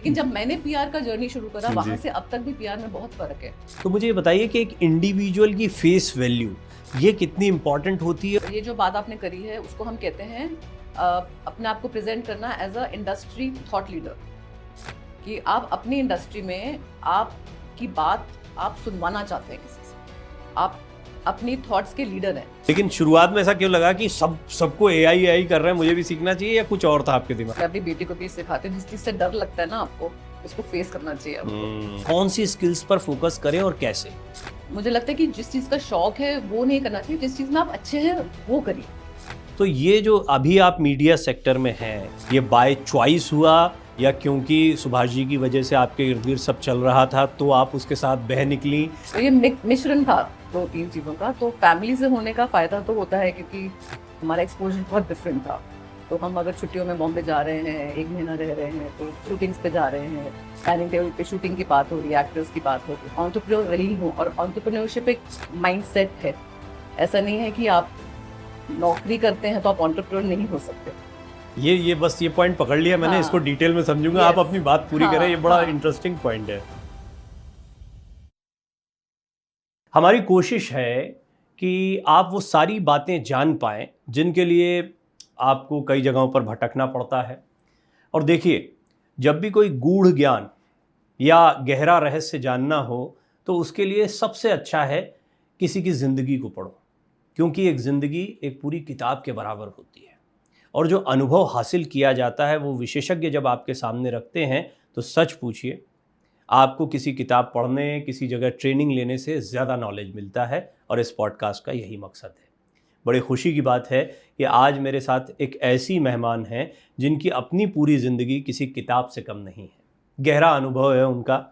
लेकिन जब मैंने पीआर का जर्नी शुरू करा वहां से अब तक भी पीआर में बहुत फर्क है। तो मुझे ये बताइए कि एक इंडिविजुअल की फेस वैल्यू ये कितनी इंपॉर्टेंट होती है? ये जो बात आपने करी है उसको हम कहते हैं अपने आप को प्रेजेंट करना as a industry thought leader, कि आप अपनी इंडस्ट्री में आपकी बात आप सुनवाना चाहते हैं किसी से, आप अपनी थॉट्स के लीडर हैं। लेकिन शुरुआत में ऐसा क्यों लगा कि सबको एआई कर रहे हैं, मुझे भी सीखना चाहिए, या कुछ और था आपके दिमाग? मैं अपनी बेटी को भी सिखाती हूँ, जिस चीज से डर लगता है ना आपको, उसको फेस करना चाहिए आपको। कौन सी स्किल्स पर फोकस करें और कैसे? मुझे लगता है कि जिस चीज का शौक है वो नहीं करना चाहिए, जिस चीज में आप अच्छे हैं वो करिए। तो ये जो अभी आप मीडिया सेक्टर में हैं, ये बाय चॉइस हुआ या क्योंकि सुभाष जी की वजह से आपके इर्द गिर्द सब चल रहा था तो आप उसके साथ बह निकली? तो ये मिश्रण था दो तीन चीज़ों का। तो फैमिली से होने का फ़ायदा तो होता है क्योंकि हमारा एक्सपोजर बहुत डिफरेंट था। तो हम अगर छुट्टियों में बॉम्बे जा रहे हैं, 1 महीना रह रहे हैं, तो शूटिंग्स पे जा रहे हैं, डाइनिंग टेबल पे शूटिंग की बात हो रही है, एक्टर्स की बात हो रही है। एंटरप्रेन्योर रही हूँ और एंटरप्रेन्योरशिप एक माइंडसेट है। ऐसा नहीं है कि आप नौकरी करते हैं तो आप एंटरप्रेन्योर नहीं हो सकते। ये बस ये पॉइंट पकड़ लिया मैंने। हाँ, इसको डिटेल में समझूंगा। yes, आप अपनी बात पूरी करें, ये बड़ा हाँ। इंटरेस्टिंग पॉइंट है। हमारी कोशिश है कि आप वो सारी बातें जान पाएं जिनके लिए आपको कई जगहों पर भटकना पड़ता है। और देखिए, जब भी कोई गूढ़ ज्ञान या गहरा रहस्य जानना हो तो उसके लिए सबसे अच्छा है किसी की ज़िंदगी को पढ़ो, क्योंकि एक ज़िंदगी एक पूरी किताब के बराबर होती है। और जो अनुभव हासिल किया जाता है वो विशेषज्ञ जब आपके सामने रखते हैं तो सच पूछिए, आपको किसी किताब पढ़ने, किसी जगह ट्रेनिंग लेने से ज़्यादा नॉलेज मिलता है। और इस पॉडकास्ट का यही मकसद है। बड़े खुशी की बात है कि आज मेरे साथ एक ऐसी मेहमान हैं जिनकी अपनी पूरी ज़िंदगी किसी किताब से कम नहीं है। गहरा अनुभव है उनका,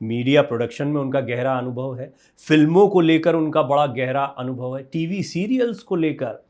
मीडिया प्रोडक्शन में उनका गहरा अनुभव है, फिल्मों को लेकर उनका बड़ा गहरा अनुभव है, टीवी सीरियल्स को लेकर,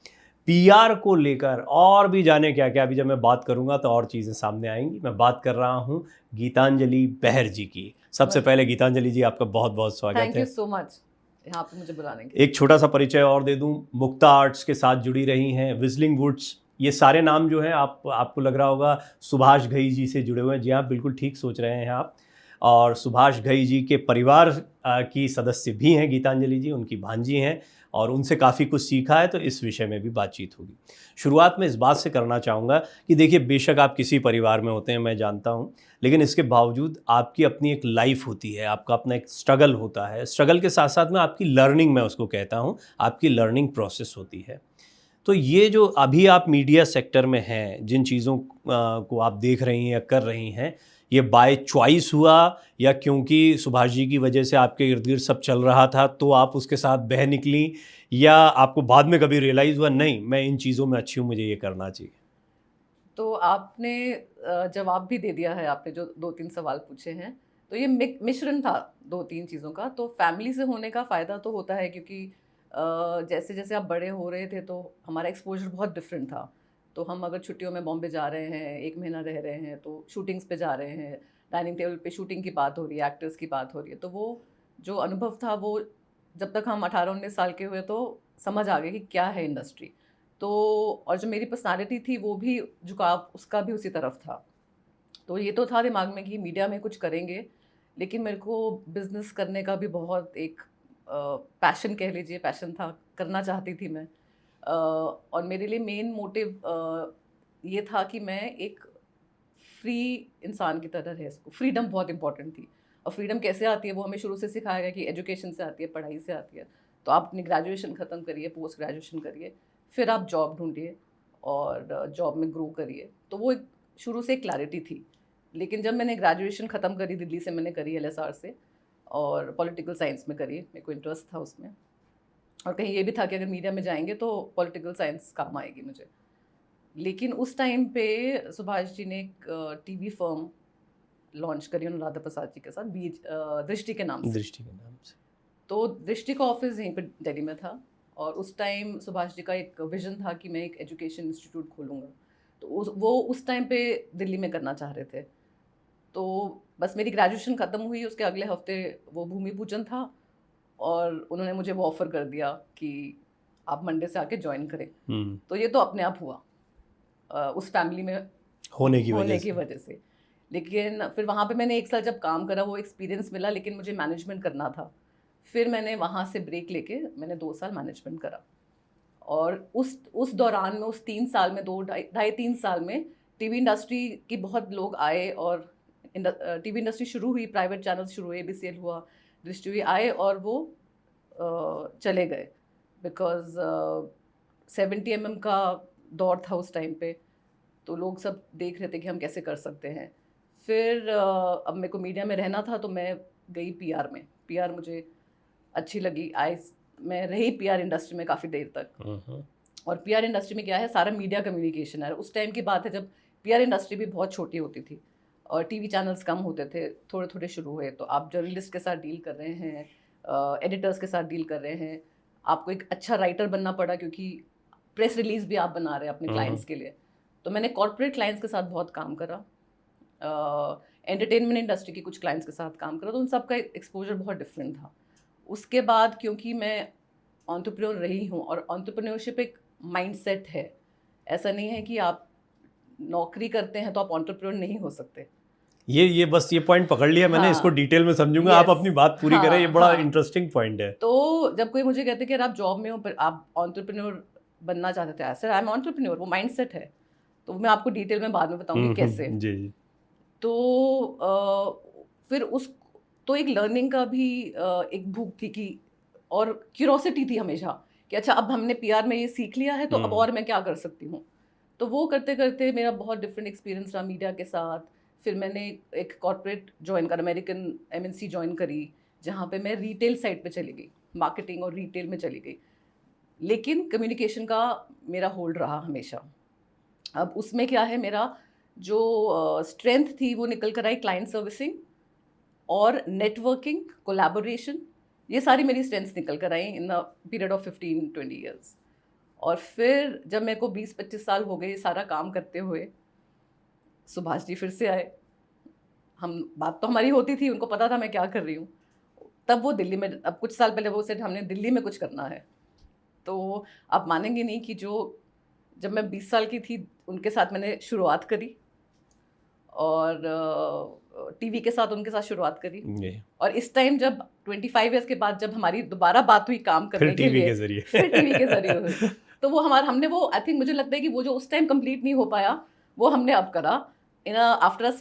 पीआर को लेकर, और भी जाने क्या क्या। अभी जब मैं बात करूंगा तो और चीज़ें सामने आएंगी। मैं बात कर रहा हूं गीतांजलि बहर जी की। सबसे पहले गीतांजलि जी, आपका बहुत बहुत स्वागत है। थैंक यू सो मच यहाँ पे मुझे बुलाने के लिए। एक छोटा सा परिचय और दे दूं, मुक्ता आर्ट्स के साथ जुड़ी रही हैं, विजलिंग वुड्स, ये सारे नाम जो हैं आपको लग रहा होगा सुभाष घई जी से जुड़े हुए हैं। जी हाँ, बिल्कुल ठीक सोच रहे हैं आप। और सुभाष घई जी के परिवार की सदस्य भी हैं गीतांजलि जी, उनकी भांजी हैं, और उनसे काफ़ी कुछ सीखा है, तो इस विषय में भी बातचीत होगी। शुरुआत में इस बात से करना चाहूँगा कि देखिए, बेशक आप किसी परिवार में होते हैं, मैं जानता हूँ, लेकिन इसके बावजूद आपकी अपनी एक लाइफ होती है, आपका अपना एक स्ट्रगल होता है। स्ट्रगल के साथ साथ में आपकी लर्निंग, मैं उसको कहता हूँ, आपकी लर्निंग प्रोसेस होती है। तो ये जो अभी आप मीडिया सेक्टर में हैं, जिन चीज़ों को आप देख रही हैं या कर रही हैं, ये बाय चॉइस हुआ या क्योंकि सुभाष जी की वजह से आपके इर्द गिर्द सब चल रहा था तो आप उसके साथ बह निकली, या आपको बाद में कभी रियलाइज़ हुआ नहीं मैं इन चीज़ों में अच्छी हूँ, मुझे ये करना चाहिए? तो आपने जवाब भी दे दिया है, आपने जो 2-3 सवाल पूछे हैं। तो ये मिश्रण था 2-3 चीज़ों का। तो फैमिली से होने का फ़ायदा तो होता है क्योंकि जैसे-जैसे आप बड़े हो रहे थे तो हमारा एक्सपोज़र बहुत डिफरेंट था। तो हम अगर छुट्टियों में बॉम्बे जा रहे हैं, 1 महीना रह रहे हैं, तो शूटिंग्स पे जा रहे हैं, डाइनिंग टेबल पे शूटिंग की बात हो रही है, एक्टर्स की बात हो रही है। तो वो जो अनुभव था वो जब तक हम 18-19 साल के हुए तो समझ आ गया कि क्या है इंडस्ट्री। तो और जो मेरी पर्सनैलिटी थी वो भी, झुकाव उसका भी उसी तरफ था। तो ये तो था दिमाग में कि मीडिया में कुछ करेंगे, लेकिन मेरे को बिज़नेस करने का भी बहुत एक पैशन कह लीजिए, पैशन था, करना चाहती थी मैं। और मेरे लिए मेन मोटिव ये था कि मैं एक फ्री इंसान की तरह रह सकूँ। फ्रीडम बहुत इम्पोर्टेंट थी। और फ्रीडम कैसे आती है वो हमें शुरू से सिखाया गया कि एजुकेशन से आती है, पढ़ाई से आती है। तो आप अपनी ग्रेजुएशन ख़त्म करिए, पोस्ट ग्रेजुएशन करिए, फिर आप जॉब ढूँढिए और जॉब में ग्रो करिए। तो वो एक शुरू से एक क्लैरिटी थी। लेकिन जब मैंने ग्रेजुएशन ख़त्म करी, दिल्ली से मैंने करी एलएसआर से, और पॉलिटिकल साइंस में करी, मेरे को इंटरेस्ट था उसमें। और कहीं ये भी था कि अगर मीडिया में जाएँगे तो पॉलिटिकल साइंस काम आएगी मुझे। लेकिन उस टाइम पे सुभाष जी ने एक टीवी फर्म लॉन्च करी अनुराधा प्रसाद जी के साथ, दृष्टि के नाम से। दृष्टि के नाम से। तो दृष्टि का ऑफिस यहीं पे दिल्ली में था। और उस टाइम सुभाष जी का एक विजन था कि मैं एक एजुकेशन इंस्टीट्यूट खोलूँगा। तो वो उस टाइम पे दिल्ली में करना चाह रहे थे। तो बस मेरी ग्रेजुएशन ख़त्म हुई, उसके अगले हफ्ते वो भूमि पूजन था और उन्होंने मुझे वो ऑफ़र कर दिया कि आप मंडे से आके ज्वाइन करें। तो ये तो अपने आप हुआ उस फैमिली में होने की होने वजह की से। वजह से। लेकिन फिर वहाँ पे मैंने 1 साल जब काम करा, वो एक्सपीरियंस मिला, लेकिन मुझे मैनेजमेंट करना था। फिर मैंने वहाँ से ब्रेक लेके मैंने 2 साल मैनेजमेंट करा। और उस दौरान में, उस 3 साल में, 2 ढाई 3 साल में टीवी इंडस्ट्री के बहुत लोग आए, और टीवी इंडस्ट्री शुरू हुई, प्राइवेट चैनल्स शुरू हुए, एबीसीएल हुआ, दृष्टि हुई, आए और वो चले गए, बिकॉज 70 का दौर था उस टाइम पे, तो लोग सब देख रहे थे कि हम कैसे कर सकते हैं। फिर अब मेरे को मीडिया में रहना था, तो मैं गई पीआर में। पीआर मुझे अच्छी लगी, मैं रही पीआर इंडस्ट्री में काफ़ी देर तक। और पीआर इंडस्ट्री में क्या है, सारा मीडिया कम्युनिकेशन है। उस टाइम की बात है जब पीआर इंडस्ट्री भी बहुत छोटी होती थी और टीवी चैनल्स कम होते थे, थोड़े थोड़े शुरू हुए। तो आप जर्नलिस्ट के साथ डील कर रहे हैं, एडिटर्स के साथ डील कर रहे हैं, आपको एक अच्छा राइटर बनना पड़ा, क्योंकि प्रेस रिलीज भी आप बना रहे हैं अपने क्लाइंट्स के लिए। तो मैंने कॉर्पोरेट क्लाइंट्स के साथ बहुत काम करा, एंटरटेनमेंट इंडस्ट्री के कुछ क्लाइंट्स के साथ काम करा, तो उन सब का एक्सपोजर बहुत डिफरेंट था। उसके बाद क्योंकि मैं एंटरप्रेन्योर रही हूँ, और एंटरप्रेन्योरशिप एक माइंडसेट है, ऐसा नहीं है कि आप नौकरी करते हैं तो आप एंटरप्रेन्योर नहीं हो सकते। ये बस ये पॉइंट पकड़ लिया मैंने, हाँ, इसको डिटेल में समझूंगा, आप yes, अपनी बात पूरी हाँ, करें, ये बड़ा हाँ। इंटरेस्टिंग पॉइंट है। तो जब कोई मुझे कहते कि यार आप जॉब में हो पर आप एंटरप्रेन्योर बनना चाहते थे, सर आई एम एंटरप्रेन्योर, वो माइंडसेट है। तो मैं आपको डिटेल में बाद में बताऊंगी कैसे। जी। तो फिर तो एक लर्निंग का भी एक भूख थी कि, और क्यूरोसिटी थी हमेशा कि अच्छा अब हमने पीआर में ये सीख लिया है, तो अब और मैं क्या कर सकती हूँ। तो वो करते करते मेरा बहुत डिफरेंट एक्सपीरियंस रहा मीडिया के साथ। फिर मैंने एक कॉर्पोरेट ज्वाइन करा, अमेरिकन एमएनसी ज्वाइन करी, जहाँ पे मैं रिटेल साइड पे चली गई, मार्केटिंग और रिटेल में चली गई, लेकिन कम्युनिकेशन का मेरा होल्ड रहा हमेशा। अब उसमें क्या है, मेरा जो स्ट्रेंथ थी वो निकल कर आई क्लाइंट सर्विसिंग और नेटवर्किंग, कोलैबोरेशन, ये सारी मेरी स्ट्रेंथ्स निकल कर आई in the period of 15-20 years. और फिर जब मेरे को 20-25 साल हो गए सारा काम करते हुए, सुभाष जी फिर से आए। हम बात तो हमारी होती थी, उनको पता था मैं क्या कर रही हूँ। तब वो दिल्ली में, अब कुछ साल पहले वो सेट हमने दिल्ली में कुछ करना है। तो आप मानेंगे नहीं कि जब मैं 20 साल की थी उनके साथ मैंने शुरुआत करी, और टीवी के साथ उनके साथ शुरुआत करी। और इस टाइम जब 25 ईयर्स के बाद जब हमारी दोबारा बात हुई काम करने के लिए, फिर टीवी के जरिए हुई, तो वो हमने वो, आई थिंक मुझे लगता है कि वो जो उस टाइम कंप्लीट नहीं हो पाया, वो हमने अब करा in after a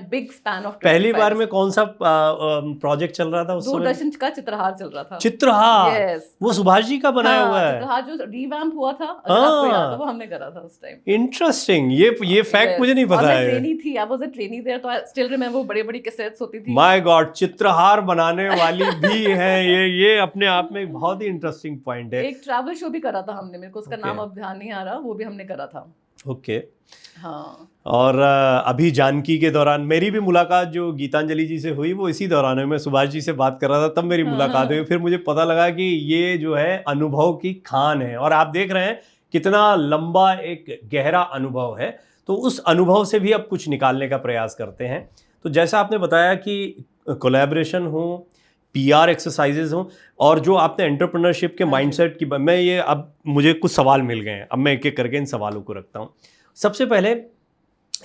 big span of 25 पहली बार में कौन सा प्रोजेक्ट चल रहा था उस समय? दूरदर्शन का चित्रहार चल रहा था। चित्रहार, Yes. वो सुभाष जी का बनाया हुआ है। चित्रहार जो रिवैम्प हुआ था, अगर आपको याद है, वो हमने करा था उस टाइम। इंटरेस्टिंग, ये फैक्ट मुझे नहीं और पता मैं है। ट्रेनी थी, I was a trainee there, तो आई स्टिल रिमेंबर वो बड़ी-बड़ी कैसेट्स होती थी। माय गॉड, चित्रहार बनाने वाली भी है, ये अपने आप में एक बहुत ही इंटरेस्टिंग पॉइंट है। एक ट्रैवल शो भी करा था हमने, मेरे को उसका Okay. नाम अब ध्यान नहीं आ रहा, वो भी हमने करा था। ओके। हाँ। और अभी जानकी के दौरान मेरी भी मुलाकात जो गीतांजलि जी से हुई, वो इसी दौरान है। मैं सुभाष जी से बात कर रहा था, तब मेरी मुलाकात हुई। फिर मुझे पता लगा कि ये जो है अनुभव की खान है, और आप देख रहे हैं कितना लंबा एक गहरा अनुभव है। तो उस अनुभव से भी अब कुछ निकालने का प्रयास करते हैं। तो जैसा आपने बताया कि कोलैबोरेशन हो, पीआर एक्सरसाइजेज हो, और जो आपने एंटरप्रेन्योरशिप के माइंडसेट की, मैं ये, अब मुझे कुछ सवाल मिल गए हैं, अब मैं एक एक करके इन सवालों को रखता हूँ। सबसे पहले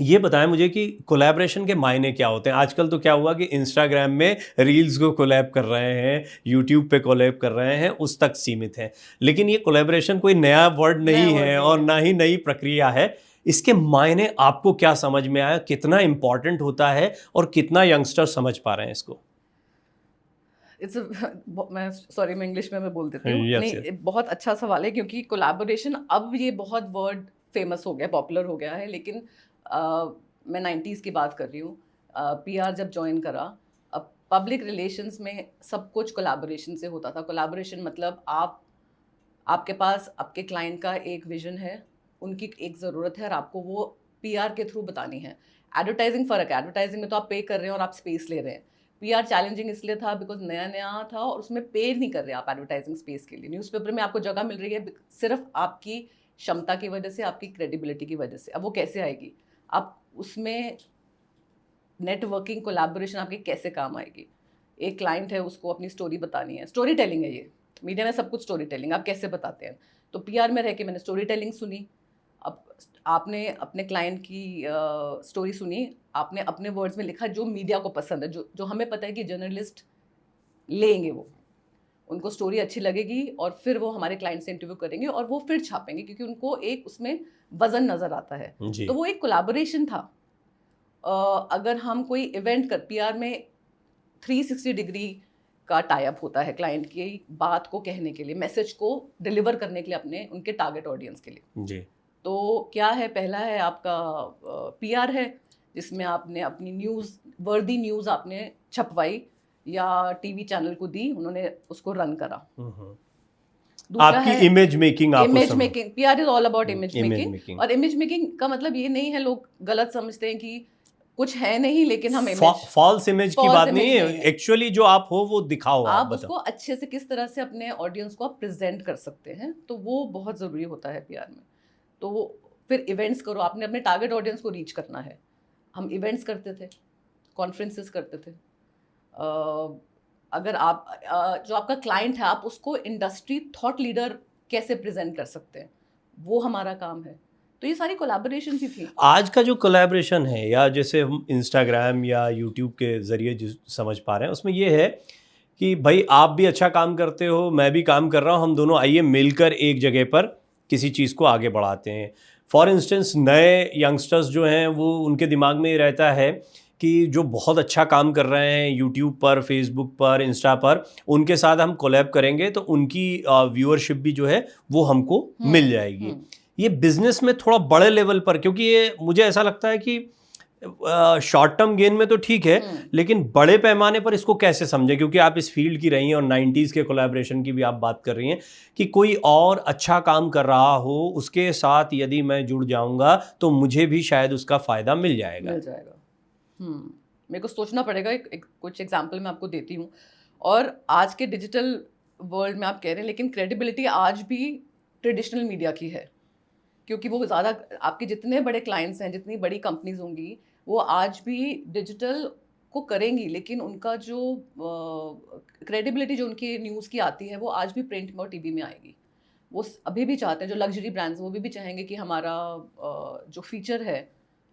ये बताएं मुझे कि कोलैबोरेशन के मायने क्या होते हैं। आजकल तो क्या हुआ कि इंस्टाग्राम में रील्स को कोलैब कर रहे हैं, यूट्यूब पे कोलैब कर रहे हैं, उस तक सीमित है। लेकिन ये कोलैबोरेशन कोई नया वर्ड नहीं है और ना ही नई प्रक्रिया है। इसके मायने आपको क्या समझ में आया, कितना इंपॉर्टेंट होता है और कितना यंगस्टर समझ पा रहे हैं इसको? मैं सॉरी, मैं इंग्लिश में बोल देती हूँ। Yes, नहीं, बहुत अच्छा सवाल है, क्योंकि कोलैबोरेशन अब ये बहुत वर्ड फेमस हो गया, पॉपुलर हो गया है, लेकिन मैं 90s की बात कर रही हूँ। पीआर जब ज्वाइन करा, अब पब्लिक रिलेशंस में सब कुछ कोलैबोरेशन से होता था। कोलैबोरेशन मतलब आपके पास आपके क्लाइंट का एक विजन है, उनकी एक ज़रूरत है, और आपको वो पीआर के थ्रू बतानी है। एडवर्टाइजिंग फ़र्क है, एडवर्टाइजिंग में तो आप पे कर रहे हैं और आप स्पेस ले रहे हैं। पीआर चैलेंजिंग इसलिए था बिकॉज नया नया था, और उसमें पे नहीं कर रहे आप एडवर्टाइजिंग स्पेस के लिए। न्यूज़पेपर में आपको जगह मिल रही है सिर्फ आपकी क्षमता की वजह से, आपकी क्रेडिबिलिटी की वजह से। अब वो कैसे आएगी, आप उसमें नेटवर्किंग, कोलैबोरेशन आपके कैसे काम आएगी। एक क्लाइंट है, उसको अपनी स्टोरी बतानी है, स्टोरी टेलिंग है। ये मीडिया में सब कुछ स्टोरी टेलिंग, आप कैसे बताते हैं। तो पीआर में रह के मैंने स्टोरी टेलिंग सुनी, अब आपने अपने क्लाइंट की स्टोरी सुनी, आपने अपने वर्ड्स में लिखा जो मीडिया को पसंद है, जो हमें पता है कि जर्नलिस्ट लेंगे, वो उनको स्टोरी अच्छी लगेगी और फिर वो हमारे क्लाइंट से इंटरव्यू करेंगे और वो फिर छापेंगे क्योंकि उनको एक उसमें वजन नज़र आता है। जी। तो वो एक कोलैबोरेशन था। अगर हम कोई इवेंट कर पीआर में 360 डिग्री का टाई अप होता है क्लाइंट की बात को कहने के लिए, मैसेज को डिलीवर करने के लिए अपने उनके टारगेट ऑडियंस के लिए। जी। तो क्या है, पहला है आपका पीआर है, जिसमें आपने अपनी न्यूज़, वर्दी न्यूज़ आपने छपवाई या टीवी चैनल को दी, उन्होंने उसको रन करा। दूसरा आपकी है इमेज मेकिंग, आप image making. PR is all about image image making. Making. और इमेज मेकिंग का मतलब ये नहीं है, लोग गलत समझते हैं कि कुछ है नहीं लेकिन हम इमेज, फॉल्स इमेज की false बात image नहीं है, नहीं है। एक्चुअली जो आप हो वो दिखाओ, आप आप बताओ। उसको अच्छे से किस तरह से अपने ऑडियंस को आप प्रेजेंट कर सकते हैं, तो वो बहुत ज़रूरी होता है पीआर में। तो वो फिर इवेंट्स करो, आपने अपने टारगेट ऑडियंस को रीच करना है। हम इवेंट्स करते थे, कॉन्फ्रेंसेस करते थे। अगर आप जो आपका क्लाइंट है, आप उसको इंडस्ट्री थॉट लीडर कैसे प्रेजेंट कर सकते हैं, वो हमारा काम है। तो ये सारी कोलैबोरेशन ही थी। आज का जो कोलैबोरेशन है, या जैसे हम इंस्टाग्राम या यूट्यूब के ज़रिए जो समझ पा रहे हैं, उसमें ये है कि भाई आप भी अच्छा काम करते हो, मैं भी काम कर रहा हूँ, हम दोनों आइए मिलकर एक जगह पर किसी चीज़ को आगे बढ़ाते हैं। फॉर इंस्टेंस नए यंगस्टर्स जो हैं वो, उनके दिमाग में ये रहता है कि जो बहुत अच्छा काम कर रहे हैं यूट्यूब पर, फेसबुक पर, इंस्टा पर, उनके साथ हम कोलैब करेंगे तो उनकी व्यूअरशिप भी जो है वो हमको मिल जाएगी। ये बिजनेस में थोड़ा बड़े लेवल पर, क्योंकि ये मुझे ऐसा लगता है कि शॉर्ट टर्म गेन में तो ठीक है, लेकिन बड़े पैमाने पर इसको कैसे समझें, क्योंकि आप इस फील्ड की रही हैं और 90s के कोलैबोरेशन की भी आप बात कर रही हैं कि कोई और अच्छा काम कर रहा हो, उसके साथ यदि मैं जुड़ जाऊंगा तो मुझे भी शायद उसका फ़ायदा मिल जाएगा। मेरे को सोचना पड़ेगा। कुछ एग्जाम्पल मैं आपको देती हूँ। और आज के डिजिटल वर्ल्ड में आप कह रहे हैं, लेकिन क्रेडिबिलिटी आज भी ट्रेडिशनल मीडिया की है, क्योंकि वो ज़्यादा, आपके जितने बड़े क्लाइंट्स हैं, जितनी बड़ी कंपनीज होंगी, वो आज भी डिजिटल को करेंगी, लेकिन उनका जो क्रेडिबिलिटी जो उनकी न्यूज़ की आती है, वो आज भी प्रिंट में और टीवी में आएगी। वो अभी भी चाहते हैं, जो लग्जरी ब्रांड्स, वो भी चाहेंगे कि हमारा जो फीचर है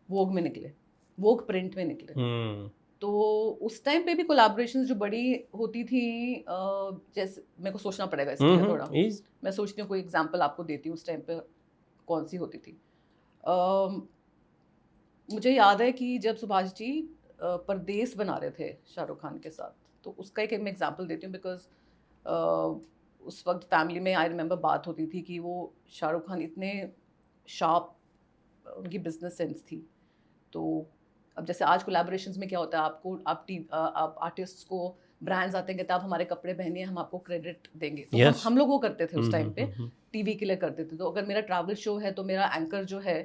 वोग में निकले, वोग प्रिंट में निकले। तो उस टाइम पे भी कोलैबोरेशंस जो बड़ी होती थी, जैसे मेरे को सोचना पड़ेगा इसके लिए थोड़ा। मैं सोचती हूँ कोई एग्जांपल आपको देती हूँ, उस टाइम पे कौन सी होती थी। मुझे याद है कि जब सुभाष जी परदेस बना रहे थे शाहरुख खान के साथ, तो उसका एक मैं एग्जांपल देती हूँ। बिकॉज उस वक्त फैमिली में आई रिमेंबर बात होती थी कि वो शाहरुख खान इतने शार्प, उनकी बिजनेस सेंस थी। तो अब जैसे आज कोलैबोरेशंस में क्या होता है, आप आर्टिस्ट्स को ब्रांड्स आते हैं, कहते हैं आप हमारे कपड़े पहनिए, हम आपको क्रेडिट देंगे। तो Yes. हम लोग वो करते थे उस टाइम पे, टीवी के लिए करते थे। तो अगर मेरा ट्रैवल शो है तो मेरा एंकर जो है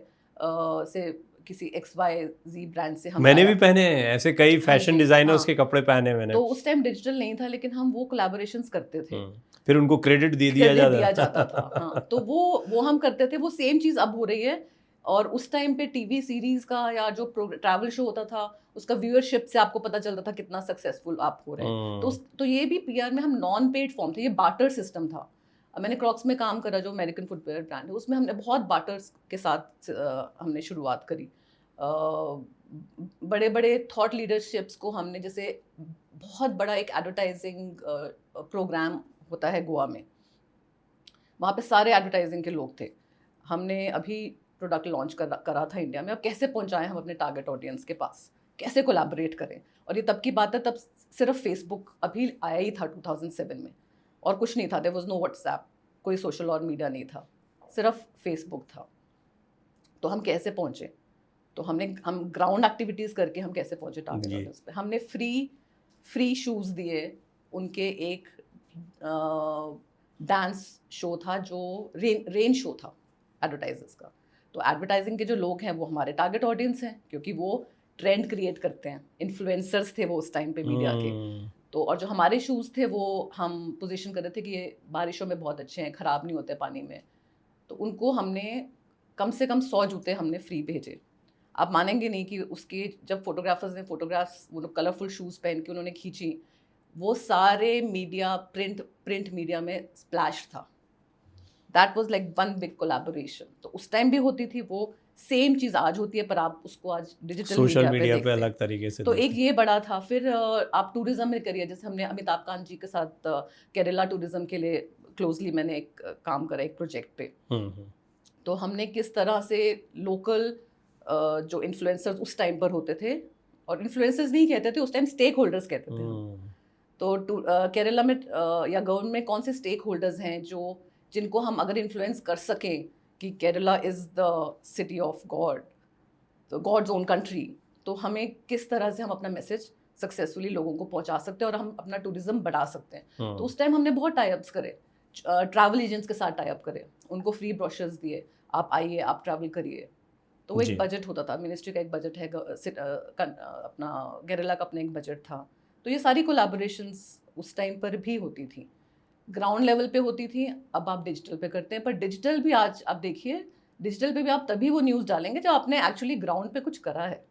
से किसी XYZ ब्रांड से, हम मैंने भी पहने हैं ऐसे कई फैशन डिजाइनर्स के कपड़े पहने मैंने। तो उस टाइम डिजिटल नहीं था, लेकिन हम वो कोलैबोरेशंस करते थे, फिर उनको क्रेडिट दिया जाता था। हाँ, तो वो हम करते थे। वो सेम चीज़ अब हो रही है। और उस टाइम पे टीवी सीरीज का या जो ट्रैवल शो होता था, उसका व्यूअरशिप से आपको पता चलता था कितना सक्सेसफुल आप हो रहे हैं। तो ये भी पीआर में हम नॉन पेड फॉर्म थे, ये बार्टर सिस्टम था। मैंने क्रॉक्स में काम करा, जो अमेरिकन फुटवेयर ब्रांड है, उसमें हमने बहुत बार्टर्स के साथ हमने शुरुआत करी। बड़े बड़े थॉट लीडरशिप्स को हमने, जैसे बहुत बड़ा एक एडवर्टाइजिंग प्रोग्राम होता है गोवा में, वहाँ पे सारे एडवर्टाइजिंग के लोग थे। हमने अभी प्रोडक्ट लॉन्च करा था इंडिया में। अब कैसे पहुँचाएं हम अपने टारगेट ऑडियंस के पास, कैसे कोलैबोरेट करें। और ये तब की बात है, तब सिर्फ फेसबुक अभी आया ही था 2007 में, और कुछ नहीं था। देयर वाज नो व्हाट्सएप, कोई सोशल और मीडिया नहीं था, सिर्फ फेसबुक था। तो हम कैसे पहुँचे, तो हम ग्राउंड एक्टिविटीज़ करके हम कैसे पहुँचे टारगेट ऑडियंस पे। हमने फ्री शूज़ दिए उनके। एक डांस शो था, जो रेन शो था एडवर्टाइजर्स का। तो एडवर्टाइजिंग के जो लोग हैं वो हमारे टारगेट ऑडियंस हैं, क्योंकि वो ट्रेंड क्रिएट करते हैं। इन्फ्लुएंसर्स थे वो उस टाइम पे मीडिया के। तो और जो हमारे शूज़ थे वो हम पोजीशन कर रहे थे कि ये बारिशों में बहुत अच्छे हैं, ख़राब नहीं होते पानी में। तो उनको हमने कम से कम 100 जूते हमने फ्री भेजे। आप मानेंगे नहीं कि उसके जब फोटोग्राफर्स ने फोटोग्राफ्स, वो कलरफुल शूज़ पहन के उन्होंने खींची, वो सारे मीडिया, प्रिंट मीडिया में स्प्लैश था। That was like one big collaboration. तो उस टाइम भी होती थी, वो सेम चीज़ आज होती है, पर आप उसको आज डिजिटल सोशल मीडिया पे देखते हैं। अलग तरीके से तो देखते एक ये बड़ा था। फिर आप टूरिज्म में करिए, जैसे हमने अमिताभ कांत जी के साथ केरला टूरिज्म के लिए क्लोजली मैंने एक काम करा एक प्रोजेक्ट पे। तो हमने किस तरह से लोकल जो इन्फ्लुएंसर्स उस टाइम पर होते थे, और इन्फ्लुएंसर्स नहीं कहते थे उस टाइम, स्टेक होल्डर्स कहते थे हम। तो केरला में या गवर्नमेंट में कौन से स्टेक होल्डर्स हैं जो जिनको हम अगर इन्फ्लुएंस कर सकें कि Kerala is the city of God, तो गॉड्स ओन कंट्री, तो हमें किस तरह से हम अपना मैसेज सक्सेसफुली लोगों को पहुंचा सकते हैं और हम अपना टूरिज्म बढ़ा सकते हैं। तो उस टाइम हमने बहुत टाई अप्स करे, ट्रैवल एजेंट्स के साथ टाई अप करे, उनको फ्री ब्रोशर्स दिए, आप आइए, आप ट्रैवल करिए। तो वो जी। एक बजट होता था, मिनिस्ट्री का एक बजट है, अपना केरला का अपना एक बजट था। तो ये सारी कोलैबोरेशंस उस टाइम पर भी होती थी, ग्राउंड लेवल पे होती थी। अब आप डिजिटल पे करते हैं, पर डिजिटल भी आज आप देखिए, डिजिटल पे भी आप तभी वो न्यूज़ डालेंगे जब आपने एक्चुअली ग्राउंड पे कुछ करा है।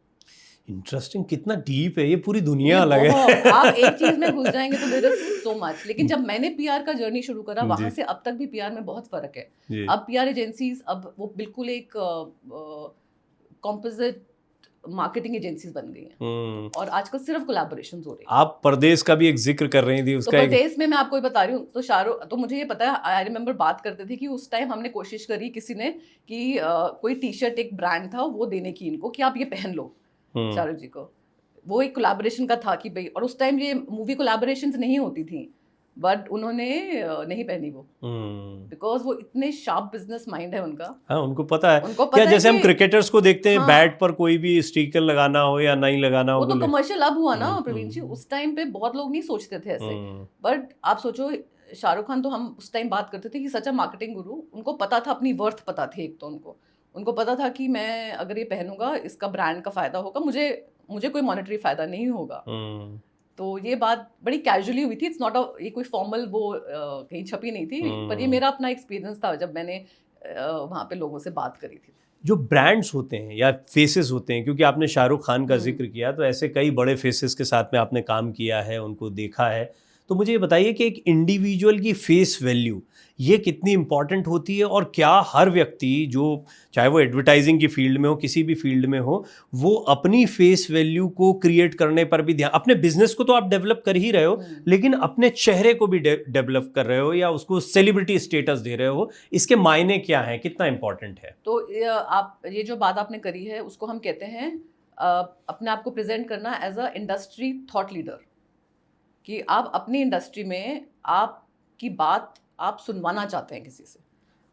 इंटरेस्टिंग, कितना डीप है ये, पूरी दुनिया ये अलग बहुत, है। आप एक चीज में घुस जाएंगे तो देयर इज सो मच। लेकिन जब मैंने पीआर का जर्नी शुरू करा, वहां जी। से अब तक भी पीआर में बहुत फर्क है। जी। अब पीआर एजेंसीज अब वो बिल्कुल एक कॉम्पोजिट मार्केटिंग एजेंसीज बन गई हैं, और आजकल सिर्फ कोलैबोरेशंस हो रही हैं। आप परदेश का भी एक जिक्र कर रही थी, तो उसका एक परदेश में मैं आपको ये बता रही हूँ, तो शाहरुख, तो मुझे ये पता है, आई रिमेम्बर बात करते थे कि उस टाइम हमने कोशिश करी किसी ने कि कोई टी शर्ट एक ब्रांड था वो देने की इनको कि आप ये पहन लो शाहरुख जी को। वो एक कोलैबोरेशन का था कि भाई, और उस टाइम ये मूवी कोलैबोरेशंस नहीं होती थी, बट उन्होंने नहीं पहनी वो, बिकॉज वो इतने शार्प बिजनेस माइंड है उनका। हाँ, उनको पता है। उनको क्या पता है जैसे हम कि क्रिकेटर्स को देखते हैं, हाँ, बैट पर कोई भी स्टिकर लगाना हो या नहीं लगाना हो, वो तो बोले कमर्शियल अब हुआ ना प्रवीण जी। उस टाइम पे बहुत लोग नहीं सोचते थे ऐसे। बट आप सोचो, शाहरुख खान, तो हम उस टाइम बात करते थे कि सच अ मार्केटिंग गुरु, उनको पता था, अपनी वर्थ पता थी एक तो उनको पता था कि मैं अगर ये पहनूंगा इसका ब्रांड का फायदा होगा, मुझे कोई मॉनेटरी फायदा नहीं होगा। तो ये बात बड़ी कैजुअली हुई थी, इट्स नॉट ये कोई फॉर्मल वो कहीं छपी नहीं थी, पर ये मेरा अपना एक्सपीरियंस था जब मैंने वहाँ पे लोगों से बात करी थी। जो ब्रांड्स होते हैं या फेसेस होते हैं, क्योंकि आपने शाहरुख खान का जिक्र किया, तो ऐसे कई बड़े फेसेस के साथ में आपने काम किया है, उनको देखा है, तो मुझे ये बताइए कि एक इंडिविजुअल की फेस वैल्यू ये कितनी इंपॉर्टेंट होती है, और क्या हर व्यक्ति, जो चाहे वो एडवर्टाइजिंग की फील्ड में हो, किसी भी फील्ड में हो, वो अपनी फेस वैल्यू को क्रिएट करने पर भी ध्यान, अपने बिजनेस को तो आप डेवलप कर ही रहे हो, लेकिन अपने चेहरे को भी डेवलप कर रहे हो या उसको सेलिब्रिटी स्टेटस दे रहे हो, इसके मायने क्या हैं, कितना इंपॉर्टेंट है? तो आप ये जो बात आपने करी है, उसको हम कहते हैं अपने आप को प्रेजेंट करना as a industry thought leader, कि आप अपनी इंडस्ट्री में आपकी बात आप सुनवाना चाहते हैं किसी से,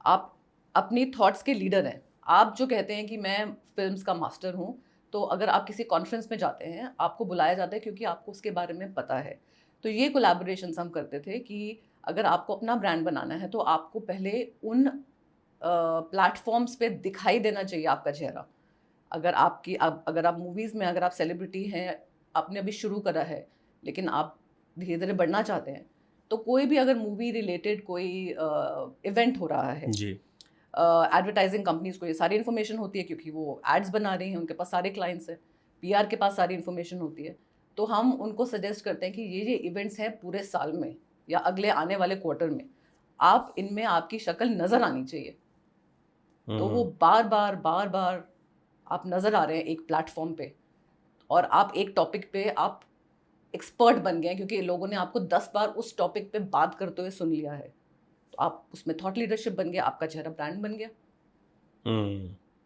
आप अपनी थॉट्स के लीडर हैं। आप जो कहते हैं कि मैं फिल्म्स का मास्टर हूँ, तो अगर आप किसी कॉन्फ्रेंस में जाते हैं, आपको बुलाया जाता है क्योंकि आपको उसके बारे में पता है। तो ये कोलैबोरेशंस हम करते थे कि अगर आपको अपना ब्रांड बनाना है, तो आपको पहले उन प्लेटफॉर्म्स पे दिखाई देना चाहिए आपका चेहरा। अगर आप मूवीज़ में, अगर आप सेलिब्रिटी हैं, आपने अभी शुरू करा है, लेकिन आप धीरे धीरे बढ़ना चाहते हैं, तो कोई भी अगर मूवी रिलेटेड कोई इवेंट हो रहा है जी। एडवर्टाइजिंग कंपनीज को ये सारी इन्फॉर्मेशन होती है, क्योंकि वो एड्स बना रही हैं, उनके पास सारे क्लाइंट्स हैं, पीआर के पास सारी इन्फॉर्मेशन होती है। तो हम उनको सजेस्ट करते हैं कि ये इवेंट्स हैं पूरे साल में या अगले आने वाले क्वार्टर में, आप इनमें आपकी शक्ल नज़र आनी चाहिए। तो वो बार बार आप नज़र आ रहे हैं एक प्लेटफॉर्म पे, और आप एक टॉपिक पे आप एक्सपर्ट बन गए, क्योंकि लोगों ने आपको 10 बार उस टॉपिक पे बात करते हुए सुन लिया है, तो आप उसमें थॉट लीडरशिप बन गया, आपका चेहरा ब्रांड बन गया।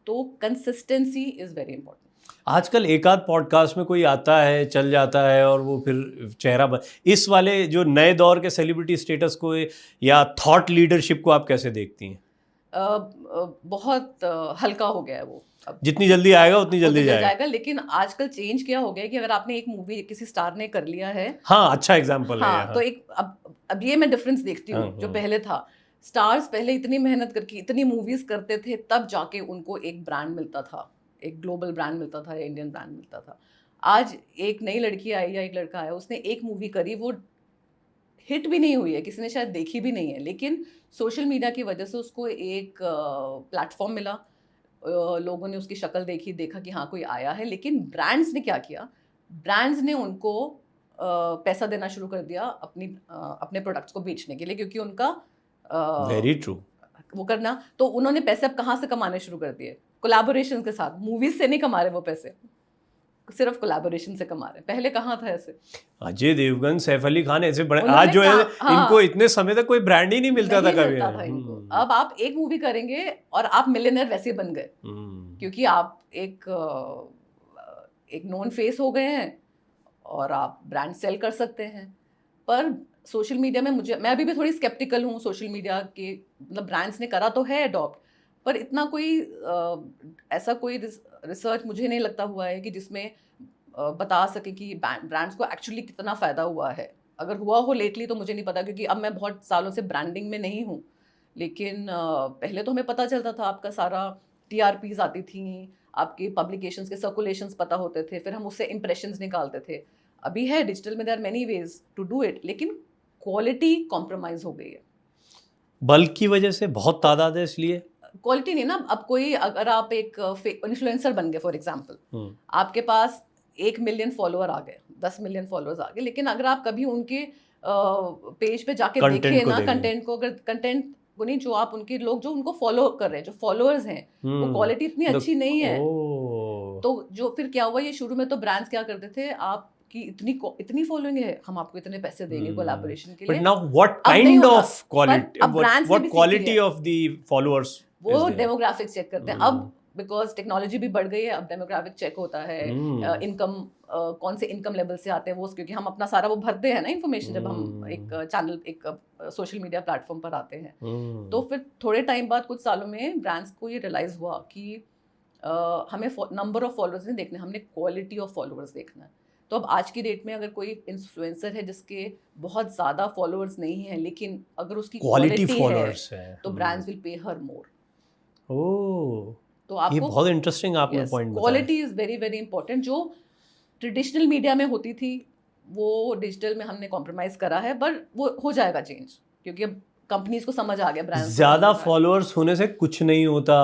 तो कंसिस्टेंसी इज वेरी इंपॉर्टेंट। आजकल एक आध पॉडकास्ट में कोई आता है, चल जाता है, और वो फिर चेहरा इस वाले जो नए दौर के सेलिब्रिटी स्टेटस को या थॉट लीडरशिप को आप कैसे देखती हैं? बहुत हल्का हो गया है वो। अब जितनी जल्दी आएगा उतनी जल्दी जाएगा, लेकिन आजकल चेंज क्या हो गया कि अगर आपने एक मूवी किसी स्टार ने कर लिया है, हाँ, अच्छा एग्जांपल है यहाँ। तो एक अब ये मैं डिफरेंस देखती हूँ। जो पहले था, स्टार्स पहले इतनी मेहनत करके इतनी मूवीज करते थे, तब जाके उनको एक ब्रांड मिलता था, एक ग्लोबल ब्रांड मिलता था या इंडियन ब्रांड मिलता था। आज एक नई लड़की आई या एक लड़का आया, उसने एक मूवी करी, वो हिट भी नहीं हुई है, किसी ने शायद देखी भी नहीं है, लेकिन सोशल मीडिया की वजह से उसको एक प्लेटफॉर्म मिला, लोगों ने उसकी शक्ल देखा कि हाँ कोई आया है। लेकिन ब्रांड्स ने क्या किया, ब्रांड्स ने उनको पैसा देना शुरू कर दिया अपने प्रोडक्ट्स को बेचने के लिए, क्योंकि उनका वेरी ट्रू, वो करना, तो उन्होंने पैसे अब कहाँ से कमाने शुरू कर दिए? कोलैबोरेशन के साथ। मूवीज से नहीं कमा रहे वो पैसे, सिर्फ कोलैबोरेशन से कमा रहे हैं। पहले कहाँ था ऐसे? अजय देवगन, सैफ अली खान ऐसे बड़े, आज उन्होंने जो है हाँ, इनको इतने समय तक कोई ब्रांड ही नहीं मिलता था नहीं कभी। मिलता था इनको। अब आप एक मूवी करेंगे और आप मिलियनर वैसे बन गए, क्योंकि आप एक नोन फेस हो गए हैं और आप ब्रांड सेल कर सकते हैं। पर सोशल मीडिया में मैं अभी भी थोड़ी स्केप्टिकल हूँ सोशल मीडिया के, मतलब ब्रांड्स ने करा तो है अडॉप्ट, पर इतना कोई ऐसा कोई रिसर्च मुझे नहीं लगता हुआ है कि जिसमें बता सके कि ब्रांड्स को एक्चुअली कितना फ़ायदा हुआ है। अगर हुआ हो लेटली तो मुझे नहीं पता, क्योंकि अब मैं बहुत सालों से ब्रांडिंग में नहीं हूँ। लेकिन पहले तो हमें पता चलता था, आपका सारा टीआरपीज आती थी, आपके पब्लिकेशंस के सर्कुलेशंस पता होते थे, फिर हम उससे इंप्रेशंस निकालते थे। अभी है डिजिटल में, there are many ways to do it, लेकिन क्वालिटी कॉम्प्रोमाइज हो गई है। बल्क की वजह से बहुत तादाद है इसलिए। क्वालिटी नहीं ना, अब कोई अगर आप एक इन्फ्लुएंसर बन गए फॉर एग्जांपल, आपके पास 1 मिलियन फॉलोअर आ गए, 10 मिलियन फॉलोअर्स आ गए, लेकिन अगर आप कभी उनके पेज पे जाके देखें ना, कंटेंट को, अगर कंटेंट को नहीं, जो आप उनके लोग जो उनको फॉलो कर रहे हैं, जो फॉलोअर्स हैं, वो क्वालिटी इतनी अच्छी नहीं है। तो जो फिर क्या हुआ, ये शुरू में तो ब्रांड्स क्या करते थे, आपकी इतनी फॉलोइंग है, हम आपको इतने पैसे देंगे कोलैबोरेशन के लिए। बट नाउ व्हाट अब नहीं काइंड होगा, ऑफ क्वालिटी, अब ब्रांड्स ने व्हाट भी सीख क्वालिटी लिया, ऑफ द फॉलोअर्स वो डेमोग्राफिक्स चेक करते हैं अब, बिकॉज टेक्नोलॉजी भी बढ़ गई है, अब डेमोग्राफिक चेक होता है, इनकम कौन से इनकम लेवल से आते हैं वो, क्योंकि हम अपना सारा वो भरते हैं ना इन्फॉर्मेशन, जब हम एक चैनल, एक सोशल मीडिया प्लेटफॉर्म पर आते हैं। तो फिर थोड़े टाइम बाद, कुछ सालों में, ब्रांड्स को ये रियलाइज हुआ कि हमें नंबर ऑफ फॉलोअर्स नहीं देखने, हमने क्वालिटी ऑफ फॉलोअर्स देखना है। तो अब आज की डेट में अगर कोई इन्फ्लुएंसर है जिसके बहुत ज़्यादा फॉलोअर्स नहीं है, लेकिन अगर उसकी क्वालिटी फॉलोअर्स है, तो ब्रांड्स विल पे हर मोर। तो ये आपको बहुत इंटरेस्टिंग आपने पॉइंट बताया। Quality is very very important. जो ट्रेडिशनल मीडिया में होती थी वो डिजिटल में हमने कॉम्प्रोमाइज करा है, पर वो हो जाएगा चेंज, क्योंकि अब कंपनीज को समझ आ गया, ब्रांड्स ज्यादा फॉलोअर्स होने से कुछ नहीं होता।